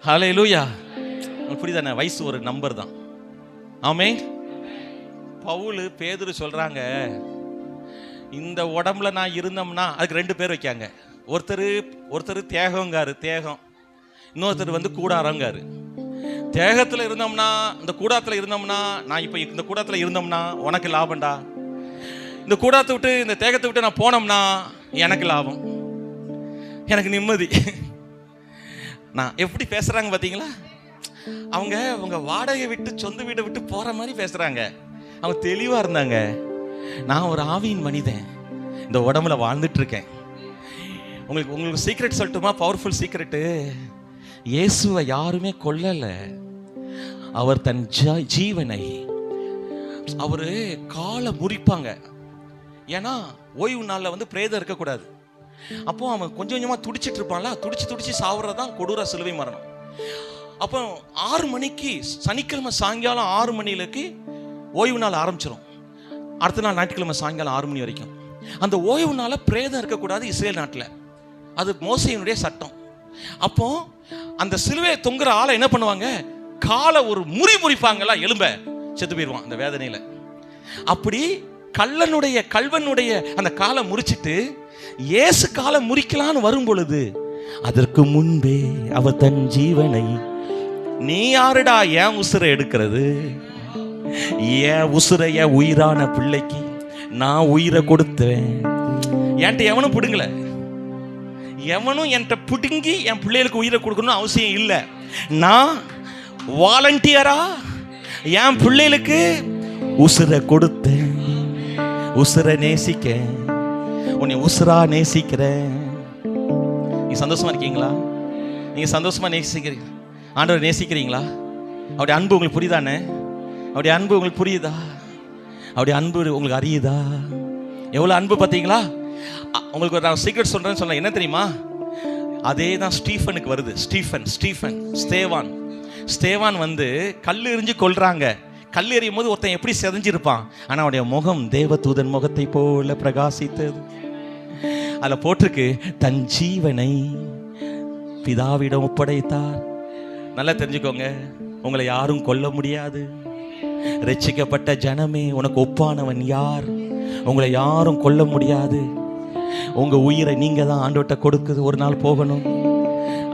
ஹல்லேலூயா. புரியுதானே? வயசு ஒரு நம்பர் தான். ஆமென். பவுல் பேதுரு சொல்றாங்க, இந்த உடம்புல நான் இருந்தோம்னா, அதுக்கு 2 பேர் வைக்காங்க. ஒருத்தர் தேகங்காரு, தேகம். இன்னொருத்தர் வந்து கூடாரங்காரு. தேகத்தில் இருந்தோம்னா, இந்த கூடாரத்தில் இருந்தோம்னா, நான் இப்போ இந்த கூடாரத்தில் இருந்தோம்னா உனக்கு லாபம்டா. இந்த கூடாரத்தை விட்டு, இந்த தேகத்தை விட்டு நான் போனோம்னா எனக்கு லாபம், எனக்கு நிம்மதி. நான் எப்படி பேசுறாங்க பார்த்தீங்களா? அவங்க வாடகை விட்டு சொந்த வீடை விட்டு போற மாதிரி பேசுறாங்க. அவங்க தெளிவா இருந்தாங்க. நான் ஒரு ஆவியின் மனிதன், இந்த உடம்புல வாழ்ந்துட்டு இருக்கேன். உங்களுக்கு சீக்ரெட் சொல்லட்டுமா? Powerful secret. இயேசுவை யாருமே கொல்லல. அவர் தன் ஜீவனை அவரு காலை முறிப்பாங்க. ஏன்னா ஓய்வு நாளில் வந்து பிரேதம் இருக்கக்கூடாது. அப்போ அவன் கொஞ்சம் கொஞ்சமா துடிச்சிட்டு இருப்பான்ல, துடிச்சு சாவுறதான் கொடூர சிலுவை மரணம். அப்போ 6 மணிக்கு சனிக்கிழமை சாயங்காலம் 6 மணிக்கு ஓய்வு நாள் ஆரம்பிச்சிடும். அடுத்த நாள் ஞாயிற்றுக்கிழமை சாயங்காலம் 6 மணி வரைக்கும். அந்த ஓய்வு நாள பிரேதம் இருக்கக்கூடாது இஸ்ரேல் நாட்டில். அது மோசேயினுடைய சட்டம். அப்போ அந்த சிலுவை தொங்குற ஆளை என்ன பண்ணுவாங்க? காலை ஒரு முறிப்பாங்களா, எலும்ப செத்து போயிடுவான் அந்த வேதனையில. அப்படி கல்வனுடைய அந்த காலை முறிச்சிட்டு இயேசு காலை முறிக்கலான்னு வரும் பொழுது, அதற்கு முன்பே அவர் தன் ஜீவனை, நீ யாருடா ஏன் உசுரை எடுக்கிறது? ஏன் உசுரைய உயிரான பிள்ளைக்கு நான் உயிரை கொடுத்தேன். என்கிட்ட எவனும் பிடுங்கல, எவனும் என்கிட்ட பிடுங்கி என் பிள்ளைகளுக்கு உயிரை கொடுக்கணும்னு அவசியம் இல்லை. நான் வாலண்டியரா என் பிள்ளைகளுக்கு உசுரை கொடுத்தேன். உசுரை நேசிக்க, உன்னை உசுரா நேசிக்கிறேன். நீங்க சந்தோஷமா இருக்கீங்களா? நீங்க சந்தோஷமா நேசிக்கிறீங்க? ஆண்டவர் நேசிக்கிறீங்களா? அவருடைய அன்பு உங்களுக்கு புரியுதானே? அவருடைய அன்பு உங்களுக்கு புரியுதா? அவருடைய அன்பு உங்களுக்கு அறியுதா? எவ்வளவு அன்பு பார்த்தீங்களா? உங்களுக்கு ஒரு நான் சீக்ரெட் சொல்றேன்னு சொன்னேன். என்ன தெரியுமா? அதே தான் ஸ்டீஃபனுக்கு வருது. ஸ்தேவான் வந்து கல் எறிஞ்சு கொல்றாங்க. கல் எறியும் போது ஒருத்தன் எப்படி செதஞ்சிருப்பான், ஆனா அவனுடைய முகம் தேவதூதன் முகத்தை போல பிரகாசித்தது. அதுல போட்டிருக்கு, தன் ஜீவனை பிதாவிடம் ஒப்படைத்தார். நல்லா தெரிஞ்சுக்கோங்க, உங்களை யாரும் கொல்ல முடியாது. ரட்சிக்கப்பட்ட ஜனமே, உனக்கு ஒப்பானவன் யார்? உங்களை யாரும் கொல்ல முடியாது. உங்க உயிரை நீங்க தான் ஆண்டவர்கிட்ட கொடுக்குது. ஒரு நாள் போகணும்.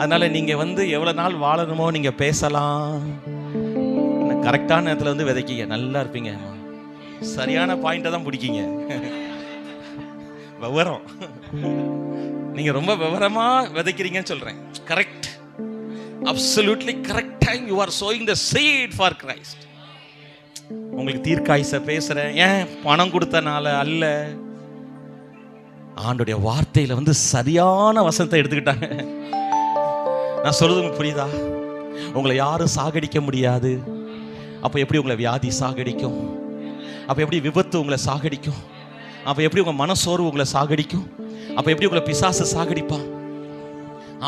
அதனால நீங்க வந்து எவ்வளவு நாள் வாழணுமோ நீங்க பேசலாம். கரெக்டான நேரத்தில் வந்து விதைக்கீங்க, நல்லா இருப்பீங்க. சரியான பாயிண்ட்டை தான் பிடிக்கீங்க. விவரம், நீங்க ரொம்ப விவரமா விதைக்கிறீங்கன்னு சொல்றேன். Correct, absolutely correct time you are sowing the seed for Christ. உங்களுக்கு தீர்க்காயுச பேசுறேன், ஏன் பணம் கொடுத்தனால அல்ல. ஆண்டோடைய வார்த்தையில வந்து சரியான வசனத்தை எடுத்துக்கிட்டாங்க. நான் சொல்றது உங்களுக்கு புரியுதா? உங்களை யாரும் சாகடிக்க முடியாது. அப்போ எப்படி உங்களை வியாதி சாகடிக்கும்? அப்போ எப்படி விபத்து உங்களை சாகடிக்கும்? அப்போ எப்படி உங்கள் மனசோர்வு உங்களை சாகடிக்கும்? அப்போ எப்படி உங்களை பிசாசு சாகடிப்பான்?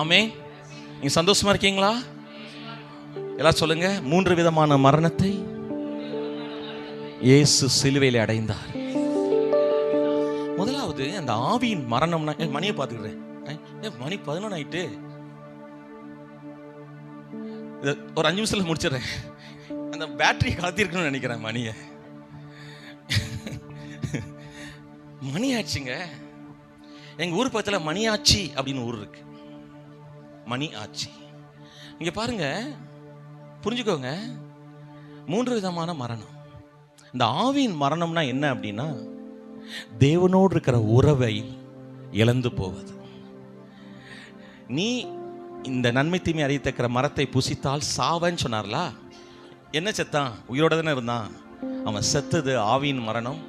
ஆமே, நீங்க சந்தோஷமா இருக்கீங்களா? எல்லாம் சொல்லுங்க. 3 விதமான மரணத்தை இயேசு சிலுவையில் அடைந்தார். முதலாவது அந்த ஆவியின் மரணம்னா, மணியை பார்த்துக்கிறேன், மணி 11 ஆயிட்டு, ஒரு 5 நிமிஷத்துல முடிச்சிடறேன். அந்த பேட்டரி கலத்திருக்கணும்னு நினைக்கிறேன். மணி ஆச்சுங்க. எங்க ஊர் பக்கத்தில் மணியாச்சி அப்படின்னு ஊர் இருக்கு. மணி ஆச்சி. இங்க பாருங்க, புரிஞ்சுக்கோங்க. 3 விதமான மரணம். இந்த ஆவியின் மரணம்னா என்ன அப்படின்னா, தேவனோடு இருக்கிற உறவை இழந்து போவது. நீ இந்த நன்மை தீமை அறியத்தக்கிற மரத்தை புசித்தால் சாவன்னு சொன்னார்லா. என்ன செத்தான்? உயிரோட தானே இருந்தான். அவன் செத்தது ஆவியின் மரணம்,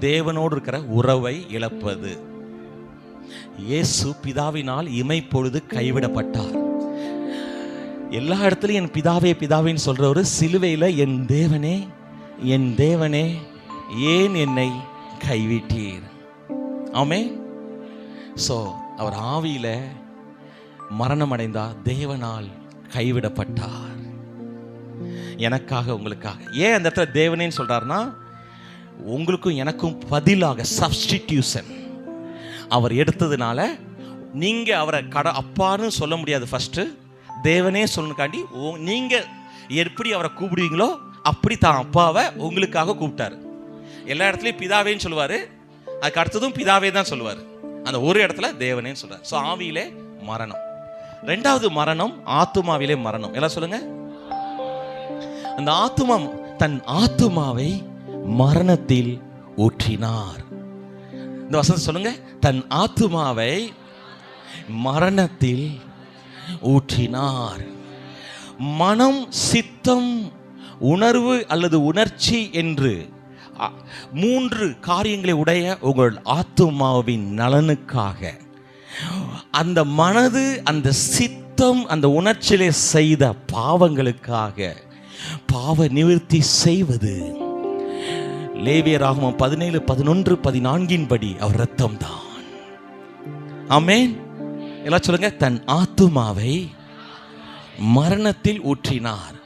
தேவனோடு இருக்கிற உறவை இழப்பது. இயேசு பிதாவினால் இமைப்பொழுது கைவிடப்பட்டார். எல்லா இடத்துலையும் என் பிதாவே பிதாவேன்னு சொல்றவரு, சிலுவையில் என் தேவனே என் தேவனே ஏன் என்னை கைவிட்டீர். ஆமென். சோ அவர் ஆவியில மரணம் அடைந்தார், தேவனால் கைவிடப்பட்டார். எனக்காக உங்களுக்காக. ஏன் அந்த இடத்துல தேவனேன்னு சொல்றாருன்னா, உங்களுக்கும் எனக்கும் பதிலாக சப்ஸ்டிடியூஷன் அவர் எடுத்ததுனால நீங்க அவரை அப்பான்னு சொல்ல முடியாது. ஃபர்ஸ்ட் தேவனே சொல்லணுக்காண்டி நீங்க எப்படி அவரை கூப்பிடுவீங்களோ அப்படி தான் அப்பாவை உங்களுக்காக கூப்பிட்டாரு. எல்லா இடத்துலையும் பிதாவேன்னு சொல்லுவாரு, அதுக்கு அடுத்ததும் பிதாவே தான் சொல்லுவார். அந்த ஒரு இடத்துல தேவனேன்னு சொல்றாரு. ஸோ ஆவியிலே மரணம். 2வது மரணம் ஆத்துமாவிலே மரணம். எல்லாம் சொல்லுங்க. அந்த ஆத்துமா தன் ஆத்துமாவை மரணத்தில் ஊற்றினார். இந்த வசனம் சொல்லுங்க. தன் ஆத்துமாவை மரணத்தில் ஊற்றினார். மனம், சித்தம், உணர்வு அல்லது உணர்ச்சி என்று 3 காரியங்களை உடைய உங்கள் ஆத்துமாவின் நலனுக்காக, அந்த மனது, அந்த சித்தம், அந்த உணர்ச்சியிலே செய்த பாவங்களுக்காக பாவ நிவர்த்தி செய்வது. லேவியராகமம் 17:11-14 படி அவர் இரத்தம் தான். ஆமென். எல்லாம் சொல்லுங்க. தன் ஆத்துமாவை மரணத்தில் ஊற்றினார்.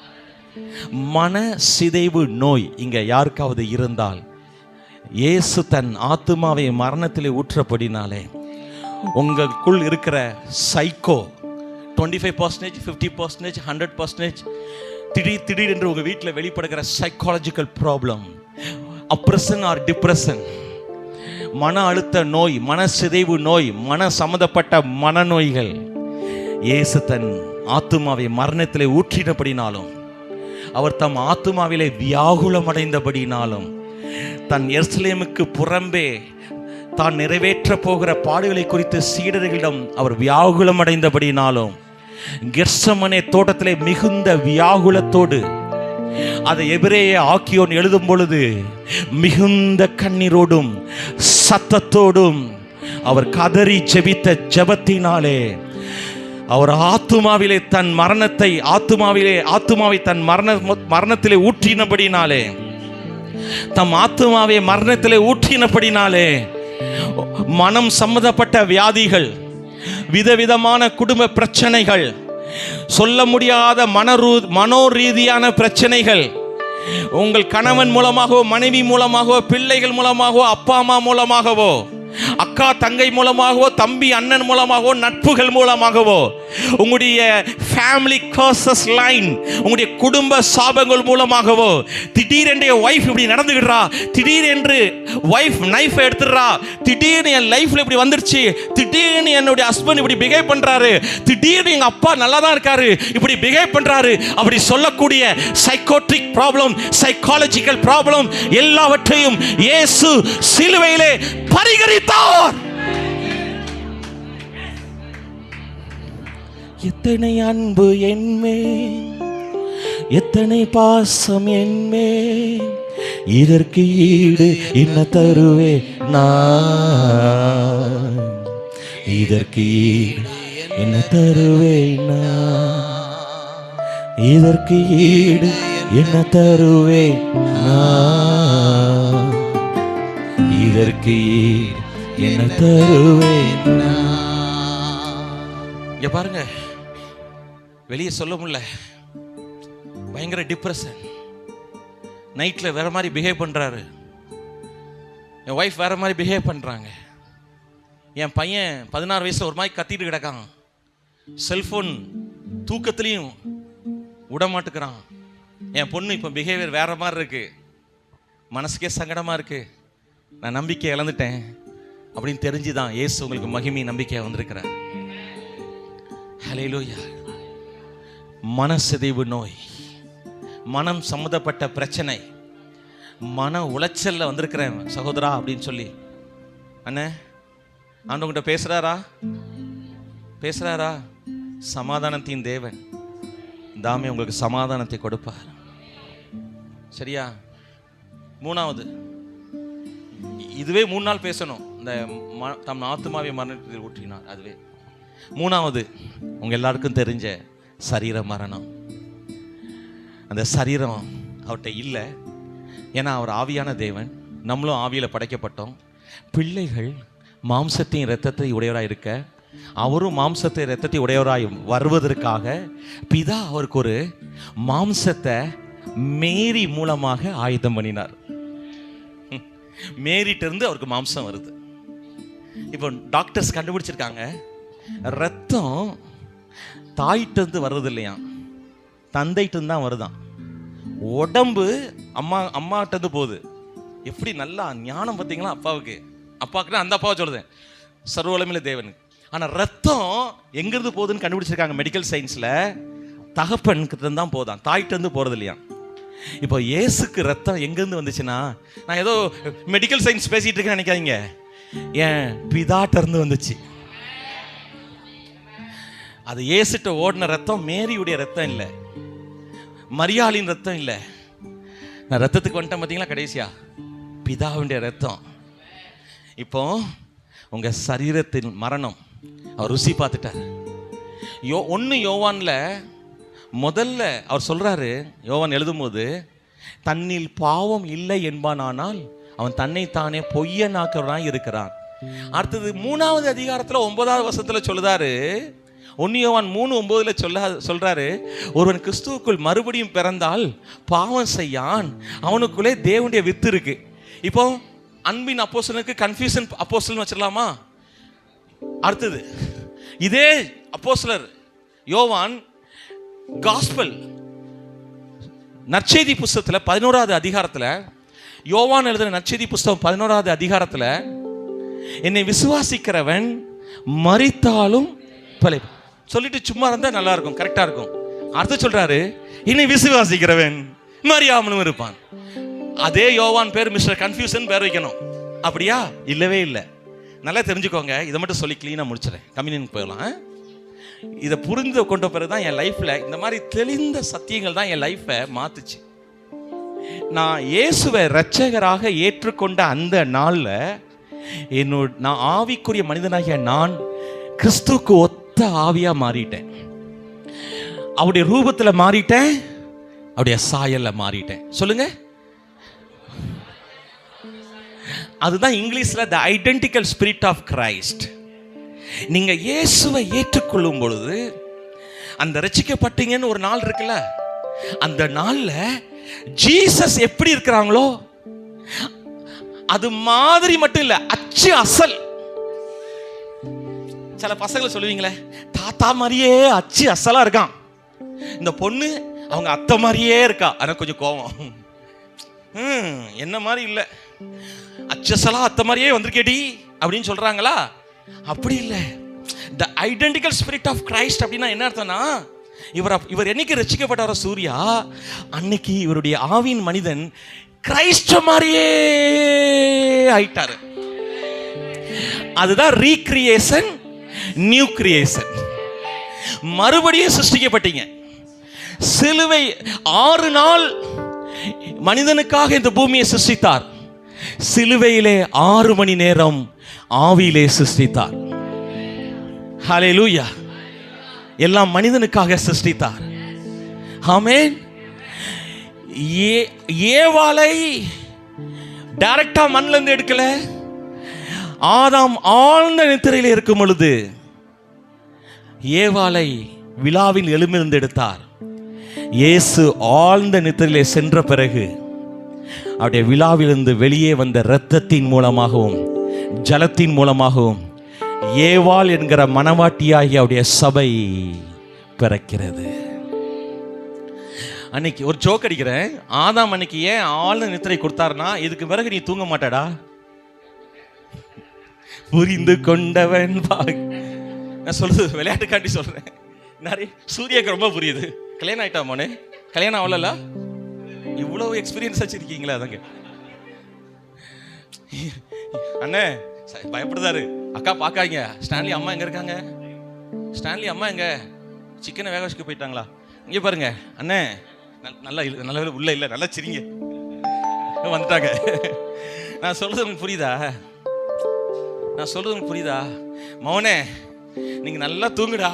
மன சிதைவு நோய் இங்க யாருக்காவது இருந்தால், இயேசு தன் ஆத்துமாவை மரணத்தில் ஊற்றப்படினாலே உங்களுக்குள் இருக்கிற சைக்கோ 25%, 50%, 100%, திடீர் என்று உங்க வீட்டில் வெளிப்படுகிற psychological problem, oppression or depression, மன அழுத்த நோய், மன சிதைவு நோய், மன சம்பந்தப்பட்ட மனநோய்கள் இயேசு தன் ஆத்துமாவை மரணத்திலே ஊற்றினபடினாலும், அவர் தம் ஆத்துமாவிலே வியாகுலம் அடைந்தபடினாலும், தன் எருசலேமுக்கு புறம்பே தான் நிறைவேற்ற போகிற பாடுகளை குறித்து சீடர்களிடம் அவர் வியாகுலம் அடைந்தபடினாலும், கெத்செமனே தோட்டத்திலே மிகுந்த வியாகுலத்தோடு, அதை எபிரேய ஆக்கியோன் எழுதும் பொழுது மிகுந்த கண்ணீரோடும் சத்தத்தோடும் அவர் கதறி ஜெபித்த ஜெபத்தினாலே, அவர் ஆத்துமாவிலே தன் மரணத்தை ஆத்துமாவை தன் மரணத்திலே ஊற்றினபடினாலே, தம் ஆத்துமாவை மரணத்திலே ஊற்றினபடினாலே, மனம் சம்பந்தப்பட்ட வியாதிகள், விதவிதமான குடும்ப பிரச்சனைகள், சொல்ல முடியாத மனோரீதியான பிரச்சனைகள், உங்கள் கணவன் மூலமாகவோ, மனைவி மூலமாகவோ, பிள்ளைகள் மூலமாகவோ, அப்பா அம்மா மூலமாகவோ, அக்கா தங்கை மூலமாகவோ, தம்பி அண்ணன் மூலமாகவோ, நட்புகள் மூலமாகவோ, உங்களுடைய ஃபேமிலி கர்சஸ் லைன், உங்களுடைய குடும்ப சாபங்கள் மூலமாகவோ, திடீரென்று வைஃப் இப்படி நடந்துக்கிறா, திடீரென்று வைஃப் நைஃப் எடுத்துடுறா, திடீர்னு என் லைஃப்ல இப்படி வந்துருச்சு, திடீர்னு என்னுடைய ஹஸ்பண்ட் இப்படி பிஹேவ் பண்றாரு, திடீர்னு எங்க அப்பா நல்லா தான் இருக்காரு இப்படி பிஹேவ் பண்றாரு, அப்படி சொல்லக்கூடிய சைக்கோட்ரிக் ப்ராப்ளம், சைக்காலஜிக்கல் ப்ராப்ளம் எல்லாவற்றையும் இயேசு சிலுவையிலே பரிகரித்தார். எத்தனை அன்பு என்மேல், எத்தனை பாசம் என்மேல், இதற்கு ஈடு என்ன தருவே நான், இதற்கு ஈடு என்ன தருவே நான், இதற்கு ஈடு என்ன தருவே நான், இதற்கு ஈடு என்ன தருவே நான். இங்க பாருங்க, வெளியே சொல்ல முடியல, பயங்கர டிப்ரெஷன், நைட்ல வேற மாதிரி பிஹேவ் பண்றாரு, என் ஒய்ஃப் வேற மாதிரி பிஹேவ் பண்றாங்க, என் பையன் 16 வயசுல ஒரு மாதிரி கத்திட்டு கிடக்கான், செல்போன் தூக்கத்திலையும் விடமாட்டுக்கிறான், என் பொண்ணு இப்போ பிஹேவியர் வேற மாதிரி இருக்கு, மனசுக்கே சங்கடமா இருக்கு, நான் நம்பிக்கை இழந்துட்டேன் அப்படின்னு தெரிஞ்சுதான் இயேசு உங்களுக்கு மகிமை நம்பிக்கையா வந்திருக்கிறார். ஹல்லேலூயா. மனசிதைவு நோய், மனம் சம்பந்தப்பட்ட பிரச்சனை, மன உளைச்சல்ல வந்திருக்கிறேன் சகோதரா அப்படின்னு சொல்லி, அண்ணே ஆண்டவங்கிட்ட பேசுறாரா? சமாதானத்தின் தேவன் தாமே உங்களுக்கு சமாதானத்தை கொடுப்பார். சரியா? 3வது, இதுவே 3 நாள் பேசணும், இந்த தம் ஆத்துமாவை மரணத்தில் ஊற்றினார். அதுவே 3வது, உங்க எல்லாருக்கும் தெரிஞ்ச சரீர மரணம். அந்த சரீரம் அவர்கிட்ட இல்லை, ஏன்னா அவர் ஆவியான தேவன், நம்மளும் ஆவியில் படைக்கப்பட்டோம். பிள்ளைகள் மாம்சத்தையும் இரத்தத்தை உடையவராக இருக்க, அவரும் மாம்சத்தை இரத்தத்தை உடையவராய் வருவதற்காக பிதா அவருக்கு ஒரு மாம்சத்தை மேரி மூலமாக ஆயுதம் பண்ணினார். மேரிட்ட இருந்து அவருக்கு மாம்சம் வருது. இப்போ டாக்டர்ஸ் கண்டுபிடிச்சிருக்காங்க, ரத்தம் தாயிட்ட இருந்து வர்றது இல்லையா, தந்தைட்டு இருந்து தான் வருதான். உடம்பு அம்மாட்ட இருந்து போகுது. எப்படி நல்லா ஞானம் பார்த்தீங்களா அப்பாவுக்குன்னா அந்த அப்பாவை சொல்லுதேன், சர்வவல்லமையுள்ள தேவனுக்கு. ஆனால் ரத்தம் எங்கிருந்து போகுதுன்னு கண்டுபிடிச்சிருக்காங்க மெடிக்கல் சயின்ஸில், தகப்பனுக்கு தான் போதான், தாயிட்ட இருந்து போகிறது இல்லையா. இப்போ இயேசுக்கு ரத்தம் எங்கேருந்து வந்துச்சுன்னா, நான் ஏதோ மெடிக்கல் சயின்ஸ் பேசிட்டு இருக்கேன்னு நினைக்காதீங்க, என் பிதாட்ட இருந்து வந்துச்சு. அது இயேசுட்ட ஓடின ரத்தம் மேரியுடைய ரத்தம் இல்லை, மரியாளின் ரத்தம் இல்லை. நான் ரத்தத்துக்கு வந்துட்டேன் பார்த்தீங்களா கடைசியா, பிதாவுடைய ரத்தம். இப்போ உங்க சரீரத்தின் மரணம் அவர் ருசி பார்த்துட்டார். யோவான்ல முதல்ல அவர் சொல்றாரு, யோவான் எழுதும்போது, தன்னில் பாவம் இல்லை என்பானால் அவன் தன்னைத்தானே பொய்யனாக்கிறவனாய் இருக்கிறான். அடுத்தது 3வது அதிகாரத்தில் 9வது வசனத்தில் சொல்லுதாரு, 1 யோவான் 3:9 சொல்றாரு, ஒருவன் கிறிஸ்துவுக்குள் மறுபடியும் பிறந்தால் பாவம் செய்யான், அவனுக்குள்ளே தேவனுடைய வித்து இருக்கு. இப்போ அன்பின் அப்போஸ்தலனுக்கு கன்ஃபியூஷன் அப்போஸ்தலன் வச்சிடலாமா? அடுத்தது இதே அப்போஸ்தலர் யோவான் காஸ்பல் நற்செய்தி புஸ்தகத்தில் 11வது அதிகாரத்தில், யோவான் எழுதின நற்செய்தி புஸ்தகம் 11வது அதிகாரத்தில், என்னை விசுவாசிக்கிறவன் மரித்தாலும் பலை சொல்லிட்டு சும்மா இருந்தா நல்லா இருக்கும், கரெக்டா இருக்கும். அடுத்து சொல்றாரு, என்னை விசுவாசிக்கிறவன் மரியாமலும் இருப்பான். அதே யோவான் பேர் மிஸ்டர் கன்ஃபியூஷன் பேர் வைக்கணும், அப்படியா? இல்லவே இல்லை. நல்லா தெரிஞ்சுக்கோங்க. இதை மட்டும் சொல்லி கிளீனா முடிச்சிடறேன், கம்யூனியன் போயிடலாம். இதை புரிந்து கொண்ட பிறகு தான் என் லைஃப்ல இந்த மாதிரி தெளிந்த சத்தியங்கள் தான் என் லைஃப்பை மாத்துச்சு. நான் இயேசுவை இரட்சகராக ஏற்றுக்கொண்ட அந்த நாள்ல நான் ஆவிக்குரிய மனிதனாகிய நான் கிறிஸ்துவுக்கு ஒத்த ஆவியா மாறிட்டேன். அவருடைய ரூபத்துல மாறிட்டேன், அவருடைய சாயல்ல மாறிட்டேன். சொல்லுங்க. அதுதான் இங்கிலீஷ்ல தி ஐடென்டிக்கல் ஸ்பிரிட் ஆஃப் கிரைஸ்ட். நீங்க இயேசுவை ஏற்றுக்கொள்ளும் பொழுது, அந்த ரட்சிக்கப்பட்டீங்கன்னு ஒரு நாள் இருக்குல்ல, அந்த நாள்ல ஜீசஸ் எப்படி இருக்கிறாங்களோ அது மாதிரி மட்டும் இல்ல, அச்சு அசல். சில பசங்களை சொல்லுவீங்களே, தாத்தா மாதிரியே அச்சு அசலா இருக்கான், இந்த பொண்ணு அவங்க அத்தை மாதிரியே இருக்கா, ஆனா கொஞ்சம் கோவம், என்ன மாதிரி இல்ல, அச்சு அசலா அத்தை மாதிரியே வந்திருக்கேடி அப்படின்னு சொல்றாங்களா? அப்படி இல்லை. த ஐடென்டிக்கல் ஸ்பிரிட் ஆஃப் கிரைஸ்ட் அப்படின்னா என்ன அர்த்தம்னா, இவர் என்னைக்கு ரட்சிக்கப்பட்டாரோ சூர்யா, அன்னைக்கு இவருடைய ஆவின் மனிதன் கிரைஸ்ட் மாதிரியே ஆயிட்டாரு. அதுதான் ரீக்ரியேஷன், நியூ கிரியேஷன். மறுபடியும் சிருஷ்டிக்கப்பட்டீங்க. சிலுவை 6 நாள் மனிதனுக்காக இந்த பூமியை சிருஷ்டித்தார். சிலுவையிலே 6 மணி நேரம் ஆவியிலே சிருஷ்டித்தார். ஹல்லேலூயா. எல்லாம் மனிதனுக்காக சிருஷ்டித்தார். ஆமென். ஏவாளை டைரக்டா மண்ணில இருந்து எடுக்கல. ஆதாம் ஆழ்ந்த நித்திரையில் இருக்கும் பொழுது ஏவாளை விழாவில் எழுமிருந்து எடுத்தார். இயேசு ஆழ்ந்த நித்திரையிலே சென்ற பிறகு அவருடைய விழாவிலிருந்து வெளியே வந்த இரத்தத்தின் மூலமாகவும் ஜலத்தின் மூலமாகவும் ஏவாள் என்கிற மணவாட்டியாகி அவருடைய சபை பிறக்கிறது. அன்னைக்கு ஒரு ஜோக் அடிக்கிறேன். ஆதாம் அன்னைக்கு ஏன் ஆழ்ந்த நித்திரை கொடுத்தாருன்னா, இதுக்கு பிறகு நீ தூங்க மாட்டாடா, புரிந்து கொண்டவன். நான் சொல்றது விளையாட்டுக்காண்டி சொல்றேன். நிறைய சூர்யாக்கு ரொம்ப புரியுது. கல்யாணம் ஆயிட்டா மோனே? கல்யாணம் அவ்வளோல இவ்வளவு எக்ஸ்பீரியன்ஸ் வச்சிருக்கீங்களா? அதங்க அண்ணே பயப்படுதாரு. அக்கா பார்க்காங்க. ஸ்டான்லி அம்மா எங்க இருக்காங்க? ஸ்டான்லி அம்மா எங்க? சிக்கனை வேக வச்சுக்க போயிட்டாங்களா? இங்கே பாருங்க அண்ணே, நல்லா நல்ல உள்ள இல்லை, நல்லா சிரிங்க, வந்துட்டாங்க. நான் சொல்றது உங்களுக்கு புரியுதா? நான் சொல்றது உங்களுக்கு புரியுதா? மௌனே நீங்க நல்லா தூங்குடா,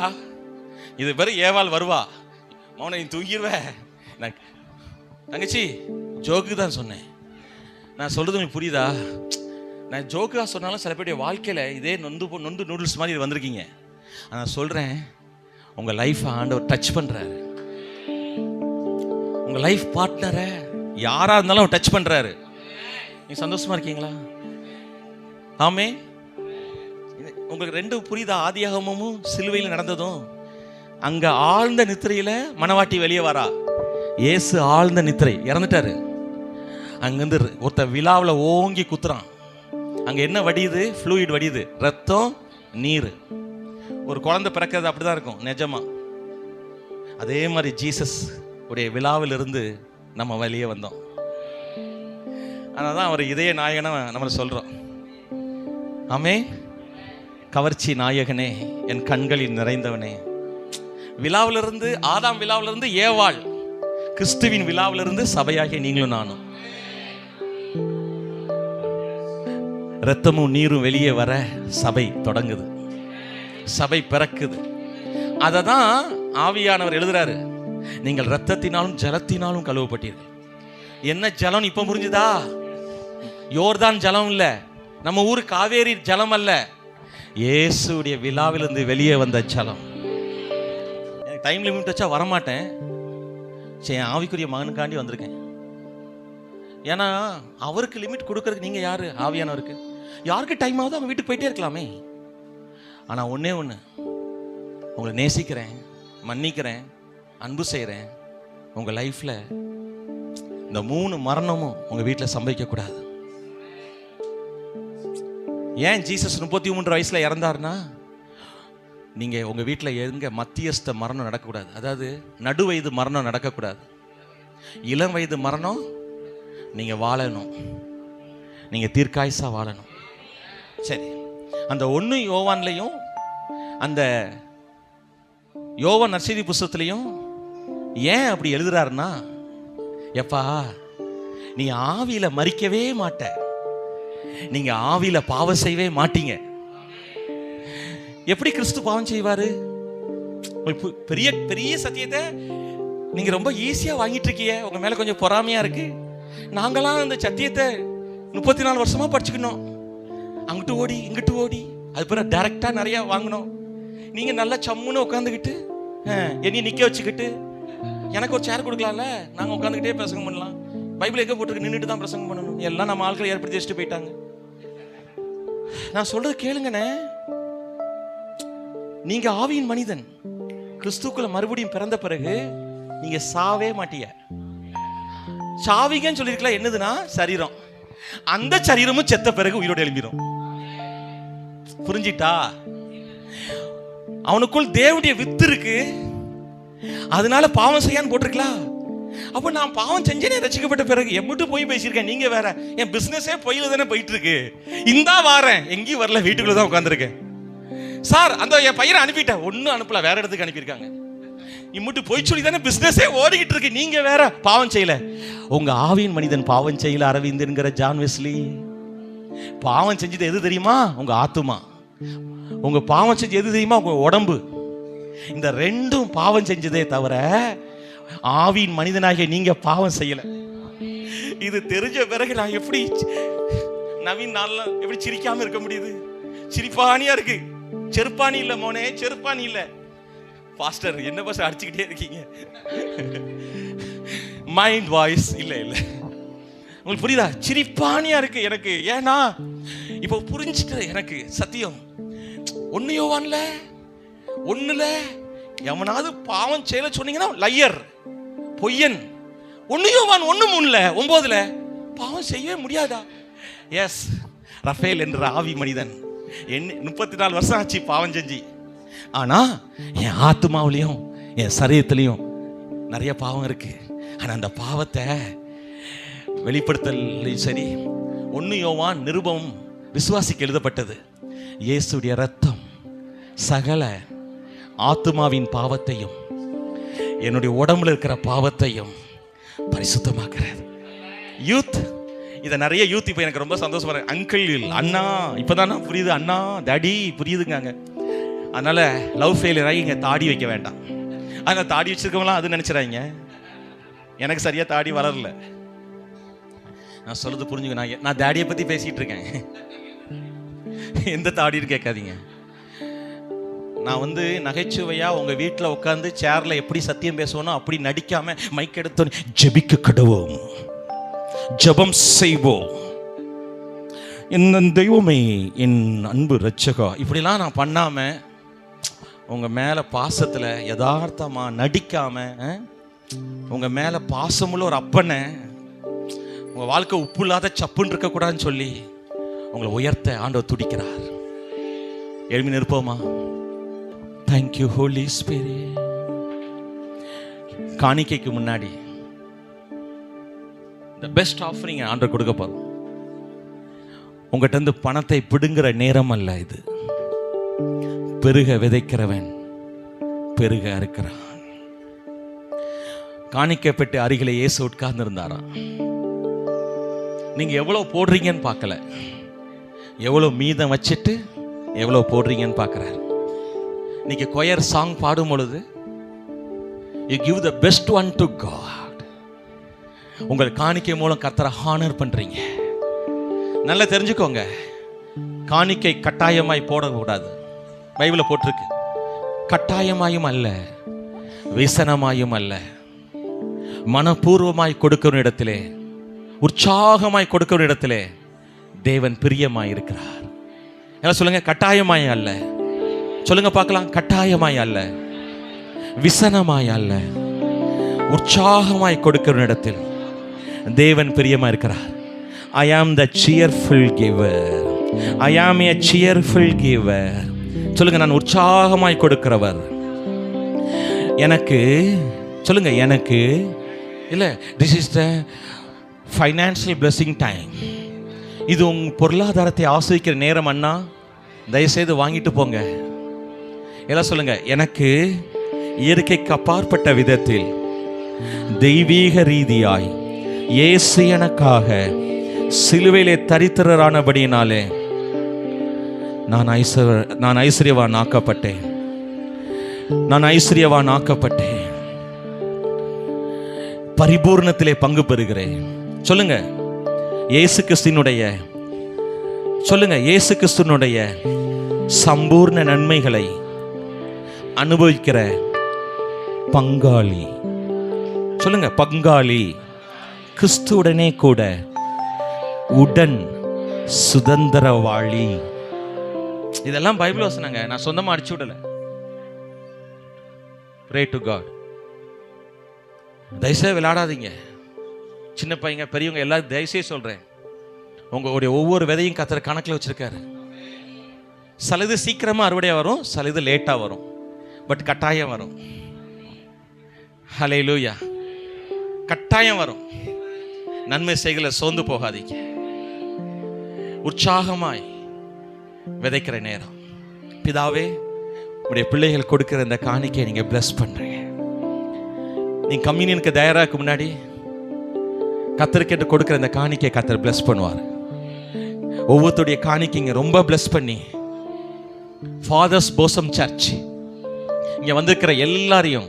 இது பேரு ஏவாள் வருவா. மௌனே நீ தூங்கிடுவ. நான் தங்கச்சி ஜோக்கு தான் சொன்னேன். நான் சொல்றது உங்களுக்கு புரியுதா? நான் ஜோக்காக சொன்னாலும் சில பேருடைய வாழ்க்கையில் இதே நொந்து நூடுல்ஸ் மாதிரி வந்திருக்கீங்க. நான் சொல்கிறேன், உங்கள் லைஃப்பை ஆண்டவர் டச் பண்ணுறாரு. உங்கள் லைஃப் பார்ட்னரை யாராக இருந்தாலும் டச் பண்ணுறாரு. நீங்கள் சந்தோஷமாக இருக்கீங்களா? ஆமே. உங்களுக்கு 2 புரியுதா? ஆதியாகமும் சிலுவையில் நடந்ததும். அங்கே ஆழ்ந்த நித்திரையில் மணவாட்டி வெளியே வரா. இயேசு ஆழ்ந்த நித்திரை இறந்துட்டாரு. அங்கேருந்து ஒருத்தர் விழாவில் ஓங்கி குத்துறான். அங்கே என்ன வடியுது? ஃப்ளூயிட் வடியுது, ரத்தம், நீர். ஒரு குழந்தை பிறக்கிறது அப்படிதான் இருக்கும் நிஜமா. அதே மாதிரி ஜீசஸ் உடைய விழாவில் இருந்து நம்ம வெளியே வந்தோம். அதனால தான் அவர் இதய நாயகனை நம்ம சொல்கிறோம். ஆமே. கவர்ச்சி நாயகனே, என் கண்களில் நிறைந்தவனே. விழாவிலிருந்து, ஆதாம் விழாவிலிருந்து ஏவாள், கிறிஸ்துவின் விழாவிலிருந்து சபையாகிய நீங்களும் நானும். இரத்தமும் நீரும் வெளியே வர சபை தொடங்குது, சபை பிறக்குது. அதை தான் ஆவியானவர் எழுதுறாரு, நீங்கள் இரத்தத்தினாலும் ஜலத்தினாலும் கழுவப்பட்டீர்கள். என்ன ஜலம் இப்ப புரிஞ்சுதா? யோர்தான் ஜலம் இல்ல, நம்ம ஊர் காவேரி ஜலம் அல்ல, இயேசுடைய விழாவிலிருந்து வெளியே வந்த ஜலம். எனக்கு டைம் லிமிட் வச்சா வரமாட்டேன், சரி ஆவிக்குரிய மகனுக்காண்டி வந்திருக்கேன். ஏன்னா அவருக்கு லிமிட் கொடுக்கறதுக்கு நீங்க யாரு? ஆவியானவருக்கு. யாருக்கு டைம் ஆகுது அவங்க வீட்டுக்கு போயிட்டே இருக்கலாமே. ஆனா ஒன்னே ஒண்ணு, உங்களை நேசிக்கிறேன், மன்னிக்கிறேன், அன்பு செய்கிறேன். உங்க லைஃப்ல இந்த 3 மரணமும் உங்க வீட்டில் சம்பவிக்க கூடாது. ஏன் ஜீசஸ் 33 வயசுல இறந்தாருன்னா, நீங்க உங்க வீட்டில் எங்க மத்தியஸ்த மரணம் நடக்கக்கூடாது. அதாவது நடுவயது மரணம் நடக்கக்கூடாது. இளம் வயது மரணம் நீங்க வாழணும், நீங்க தீர்க்காயுசா வாழணும். சரி, அந்த 1 யோவான்லையும் அந்த யோவான் நற்செய்தி புஸ்தகத்திலையும் ஏன் அப்படி எழுதுறாருன்னா, எப்பா நீ ஆவியில மரிக்கவே மாட்ட, நீங்க ஆவியில பாவம் செய்யவே மாட்டீங்க. எப்படி கிறிஸ்து பாவம் செய்வாரு? பெரிய பெரிய சத்தியத்தை நீங்க ரொம்ப ஈஸியா வாங்கிட்டு இருக்கீங்க. உங்க மேல கொஞ்சம் பொறாமையா இருக்கு. நாங்களாம் அந்த சத்தியத்தை 34 வருஷமா படிச்சுக்கணும், அங்கிட்டு ஓடி இங்கிட்டு ஓடி, அது பிறகு டைரக்டா நிறைய வாங்கணும். நீங்க நல்லா சம்முன்னு உட்காந்துக்கிட்டு என்னைய நிக்க வச்சுக்கிட்டு, எனக்கு ஒரு சேர் கொடுக்கலாம்ல, நாங்க உட்காந்துக்கிட்டே பிரசங்கம் பண்ணலாம். பைபிள் எங்க போட்டுருக்கு, நின்றுட்டு தான் பிரசங்கம் பண்ணணும். எல்லாம் நம்ம ஆட்களை ஏற்படுத்தி வச்சுட்டு போயிட்டாங்க. நான் சொல்றது கேளுங்கண்ணே, நீங்க ஆவியின் மனிதன், கிறிஸ்துக்குள்ள மறுபடியும் பிறந்த பிறகு நீங்க சாவே மாட்டீங்க. சாவிகன்னு சொல்லிருக்கலாம், என்னதுன்னா சரீரம். அந்த சரீரமும் செத்த பிறகு உயிரோடு எழும்பிடும். புரிஞ்சிட்டா? அவனுக்குள் தேவனுடைய வித்து இருக்கு, அதனால பாவம் செய்யான்னு போட்டிருக்கலாம். அப்ப நான் பாவம் செஞ்சேனே ரசிக்கப்பட்ட பிறகு எம்பிட்டு போய் பேசியிருக்கேன். நீங்க வேற, என் பிசினஸே பொய்யில தானே போயிட்டு இருக்கு. இந்தா வாரேன், எங்கேயும் வரல, வீட்டுக்குள்ள தான் உட்காந்துருக்கேன். சார் அந்த என் பையனை அனுப்பிட்டேன், ஒன்னும் அனுப்பல, வேற இடத்துக்கு அனுப்பியிருக்காங்க. இம்முட்டு போய் சொல்லி தானே பிசினஸே ஓடிக்கிட்டு இருக்கு. நீங்க வேற பாவம் செய்யல. உங்க ஆவியின் மனிதன் பாவம் செய்யல. அரவிந்த் என்கிற ஜான் வெஸ்லி பாவம் செஞ்சது எது தெரியுமா? உங்க ஆத்துமா. உங்க பாவம் செஞ்சது எது தெரியுமா? உங்க உடம்பு. இந்த ரெண்டும் பாவம் செஞ்சதே தவிர ஆவியின் மனிதனாகிய நீங்க பாவம் செய்யல. இது தெரிஞ்ச பிறகு நான் எப்படி நவீன் நாள்ல எப்படி சிரிக்காம இருக்க முடியுது? சிரிப்பானியா இருக்கு. செருப்பானி இல்ல மோனே, செருப்பானி இல்ல. பாஸ்டர் என்ன பாஸ்டர் அடிச்சுக்கிட்டே இருக்கீங்க? மைண்ட் வாய்ஸ் இல்ல இல்ல. உங்களுக்கு புரியுதா? சிரிப்பானியா இருக்கு எனக்கு. ஏன்னா இப்ப புரிஞ்சுட்டு எனக்கு சத்தியம் 1 யோவான்ல 1ல எவனாவது பாவம் செய்யல சொன்னீங்கன்னா லையர், பொய்யன். 1 யோவான் 1:3 9 பாவம் செய்யவே முடியாதா? எஸ், ரஃபேல் என்ற ஆவி மனிதன் 34 வருஷம் ஆச்சு பாவம் செஞ்சு. ஆனா என் ஆத்மாவிலையும் என் சரீரத்திலையும் நிறைய பாவம் இருக்கு. ஆனா அந்த பாவத்தை வெளிப்படுத்தலையும் சரி, 1 யோவான் நிருபம் விசுவாசிக்கு எழுதப்பட்டது. இயேசுடைய ரத்தம் சகல ஆத்மாவின் பாவத்தையும் என்னுடைய உடம்புல இருக்கிற பாவத்தையும் பரிசுத்தமாக்குறது. யூத் இதை நிறைய யூத் இப்போ எனக்கு ரொம்ப சந்தோஷமா இருக்கு. அங்கிள், அண்ணா, இப்போதான் புரியுது, அண்ணா டாடி புரியுதுங்க. அதனால லவ் ஃபெயிலியர் ஆகி இங்கே தாடி வைக்க வேண்டாம். அதனால் தாடி வச்சிருக்கவங்களாம் அது நினைச்சிடாங்க. எனக்கு சரியா தாடி வளரல. நான் சொல்றது புரிஞ்சுக்க. நான் தாடியை பத்தி பேசிட்டு இருக்கேன். எந்த தாடின்னு கேட்காதீங்க. நான் நகைச்சுவையா உங்க வீட்டில் உட்காந்து சேர்ல எப்படி சத்தியம் பேசுவோனோ அப்படி நடிக்காம மைக் எடுத்து ஜெபிக்க கடவோம், ஜெபம் செய்வோம், என் தெய்வமே, என் அன்பு ரட்சகா, இப்படிலாம் நான் பண்ணாம உங்க மேல பாசத்துல யதார்த்தமா நடிக்காம, உங்க மேல பாசமுள்ள ஒரு அப்பனை, உங்க வாழ்க்கை உப்பு இல்லாத சப்புன்னு இருக்கக்கூடாதுன்னு சொல்லி உங்களை உயர்த்த ஆண்டவர் துடிக்கிறார். எழுப்பி நிற்போமா? Thank you Holy Spirit. காணிக்கைக்கு முன்னாடி the best offering ஆண்டவர் கொடுக்க போறோம். உங்ககிட்ட இருந்து பணத்தை பிடுங்குற நேரம் அல்ல இது. பெருக விதைக்கிறவன் பெருக இருக்கிறான். காணிக்கப்பட்டு அருகிலே இயேசு உட்கார்ந்து இருந்தாராம். நீங்க எவ்வளவு போடுறீங்கன்னு பார்க்கல, எவ்வளோ மீதம் வச்சுட்டு எவ்வளோ போடுறீங்கன்னு பார்க்குறாரு. இன்னைக்கு கொயர் சாங் பாடும் பொழுது you give the best one to God. உங்கள் காணிக்கை மூலம் கர்த்தரை ஹானர் பண்றீங்க. நல்லா தெரிஞ்சுக்கோங்க, காணிக்கை கட்டாயமாய் போடக்கூடாது. பைபிளில் போட்டிருக்கு, கட்டாயமாயும் அல்ல, விசனமாயும் அல்ல, மனப்பூர்வமாய் கொடுக்கிற இடத்திலே, உற்சாகமாய் கொடுக்கிற இடத்திலே தேவன் பிரியமாய் இருக்கிறார். என்ன சொல்லுங்க? கட்டாயமாய் அல்ல. சொல்லுங்க பார்க்கலாம். கட்டாயமாய் அல்ல, விசனமாய் அல்ல, உற்சாகமாய் கொடுக்கிற இடத்தில் தேவன் பிரியமாய் இருக்கிறார். I am the cheerful giver. I am a cheerful giver. சொல்லுங்க, நான் உற்சாகமாய் கொடுக்கிறவர். எனக்கு சொல்லுங்க, எனக்கு இல்லை, this is the financial blessing time. இது உங்க பொருளாதாரத்தை ஆசிரிக்கிற நேரம். அண்ணா தயவுசெய்து வாங்கிட்டு போங்க. எல்லாம் சொல்லுங்க, எனக்கு இயற்கைக்கு அப்பாற்பட்ட விதத்தில் தெய்வீக ரீதியாய் இயேசு எனக்காக சிலுவையிலே தரித்திரரானபடியினாலே நான் ஐஸ்வர்யவான் ஆக்கப்பட்டேன். நான் ஐஸ்வர்யவான் ஆக்கப்பட்டேன். பரிபூர்ணத்திலே பங்கு பெறுகிறேன். சொல்லுங்க, இயேசு கிறிஸ்துவினுடைய, சொல்லுங்க, இயேசு கிறிஸ்துவினுடைய சம்பூர்ண நன்மைகளை அனுபவிக்கிற பங்காளி. சொல்லுங்க, பங்காளி, கிறிஸ்துவுடனே கூட உடன் சுதந்திரவாளி. இதெல்லாம் பைபிள் வசனங்க, நான் சொந்தமா அடிச்சு விடல. Pray to God. தயவுசெய்து விளையாடாதீங்க. சின்ன பையங்க பெரியவங்க எல்லாரும் தயவுசெய்து சொல்றேன், உங்களுடைய ஒவ்வொரு விதையும் கர்த்தர் கணக்கில் வச்சிருக்காரு. சிலது சீக்கிரமா அறுவடையா வரும், சிலது லேட்டா வரும், பட் கட்டாயம் வரும். ஹல்லேலூயா. கட்டாயம் வரும். நன்மை செய்களை சோர்ந்து போகாதீங்க. உற்சாகமாய் விதைக்கிற நேரம். பிதாவே, உடைய பிள்ளைகள் கொடுக்கிற இந்த காணிக்கையை நீங்க பிளஸ் பண்றீங்க. நீ கம்யூனியனுக்கு தயாராக்கு முன்னாடி கர்த்தருக்கு கொடுக்கிற இந்த காணிக்கை கர்த்தர் பிளஸ் பண்ணுவார். ஒவ்வொருத்தருடைய காணிக்கைங்க ரொம்ப பிளஸ் பண்ணி ஃபாதர்ஸ் போசம் சர்ச் இங்க வந்திருக்கிற எல்லாரையும்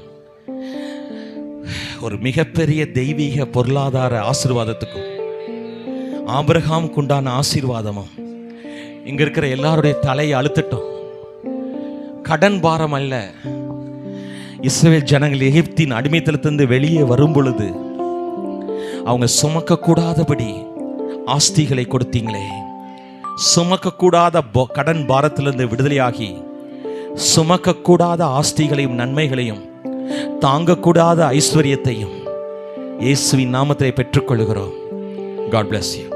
ஒரு மிகப்பெரிய தெய்வீக பொருளாதார ஆசீர்வாதத்துக்கும் ஆபிரகாமுக்கு உண்டான ஆசீர்வாதமும் இங்க இருக்கிற எல்லாருடைய தலையை அழுத்தட்டும். கடன் பாரம் அல்ல. இஸ்ரவேல் ஜனங்கள் எகிப்தின் அடிமைத்தனத்திலிருந்து வெளியே வரும் பொழுது அவங்க சுமக்க கூடாதபடி ஆஸ்திகளை கொடுத்தீங்களே. சுமக்க கூடாத கடன் பாரத்திலிருந்து விடுதலையாகி சுமக்க கூடாத ஆஸ்திகளையும் நன்மைகளையும் தாங்கக்கூடாத ஐஸ்வர்யத்தையும் இயேசுவின் நாமத்தை பெற்றுக்கொள்கிறோம். God bless you.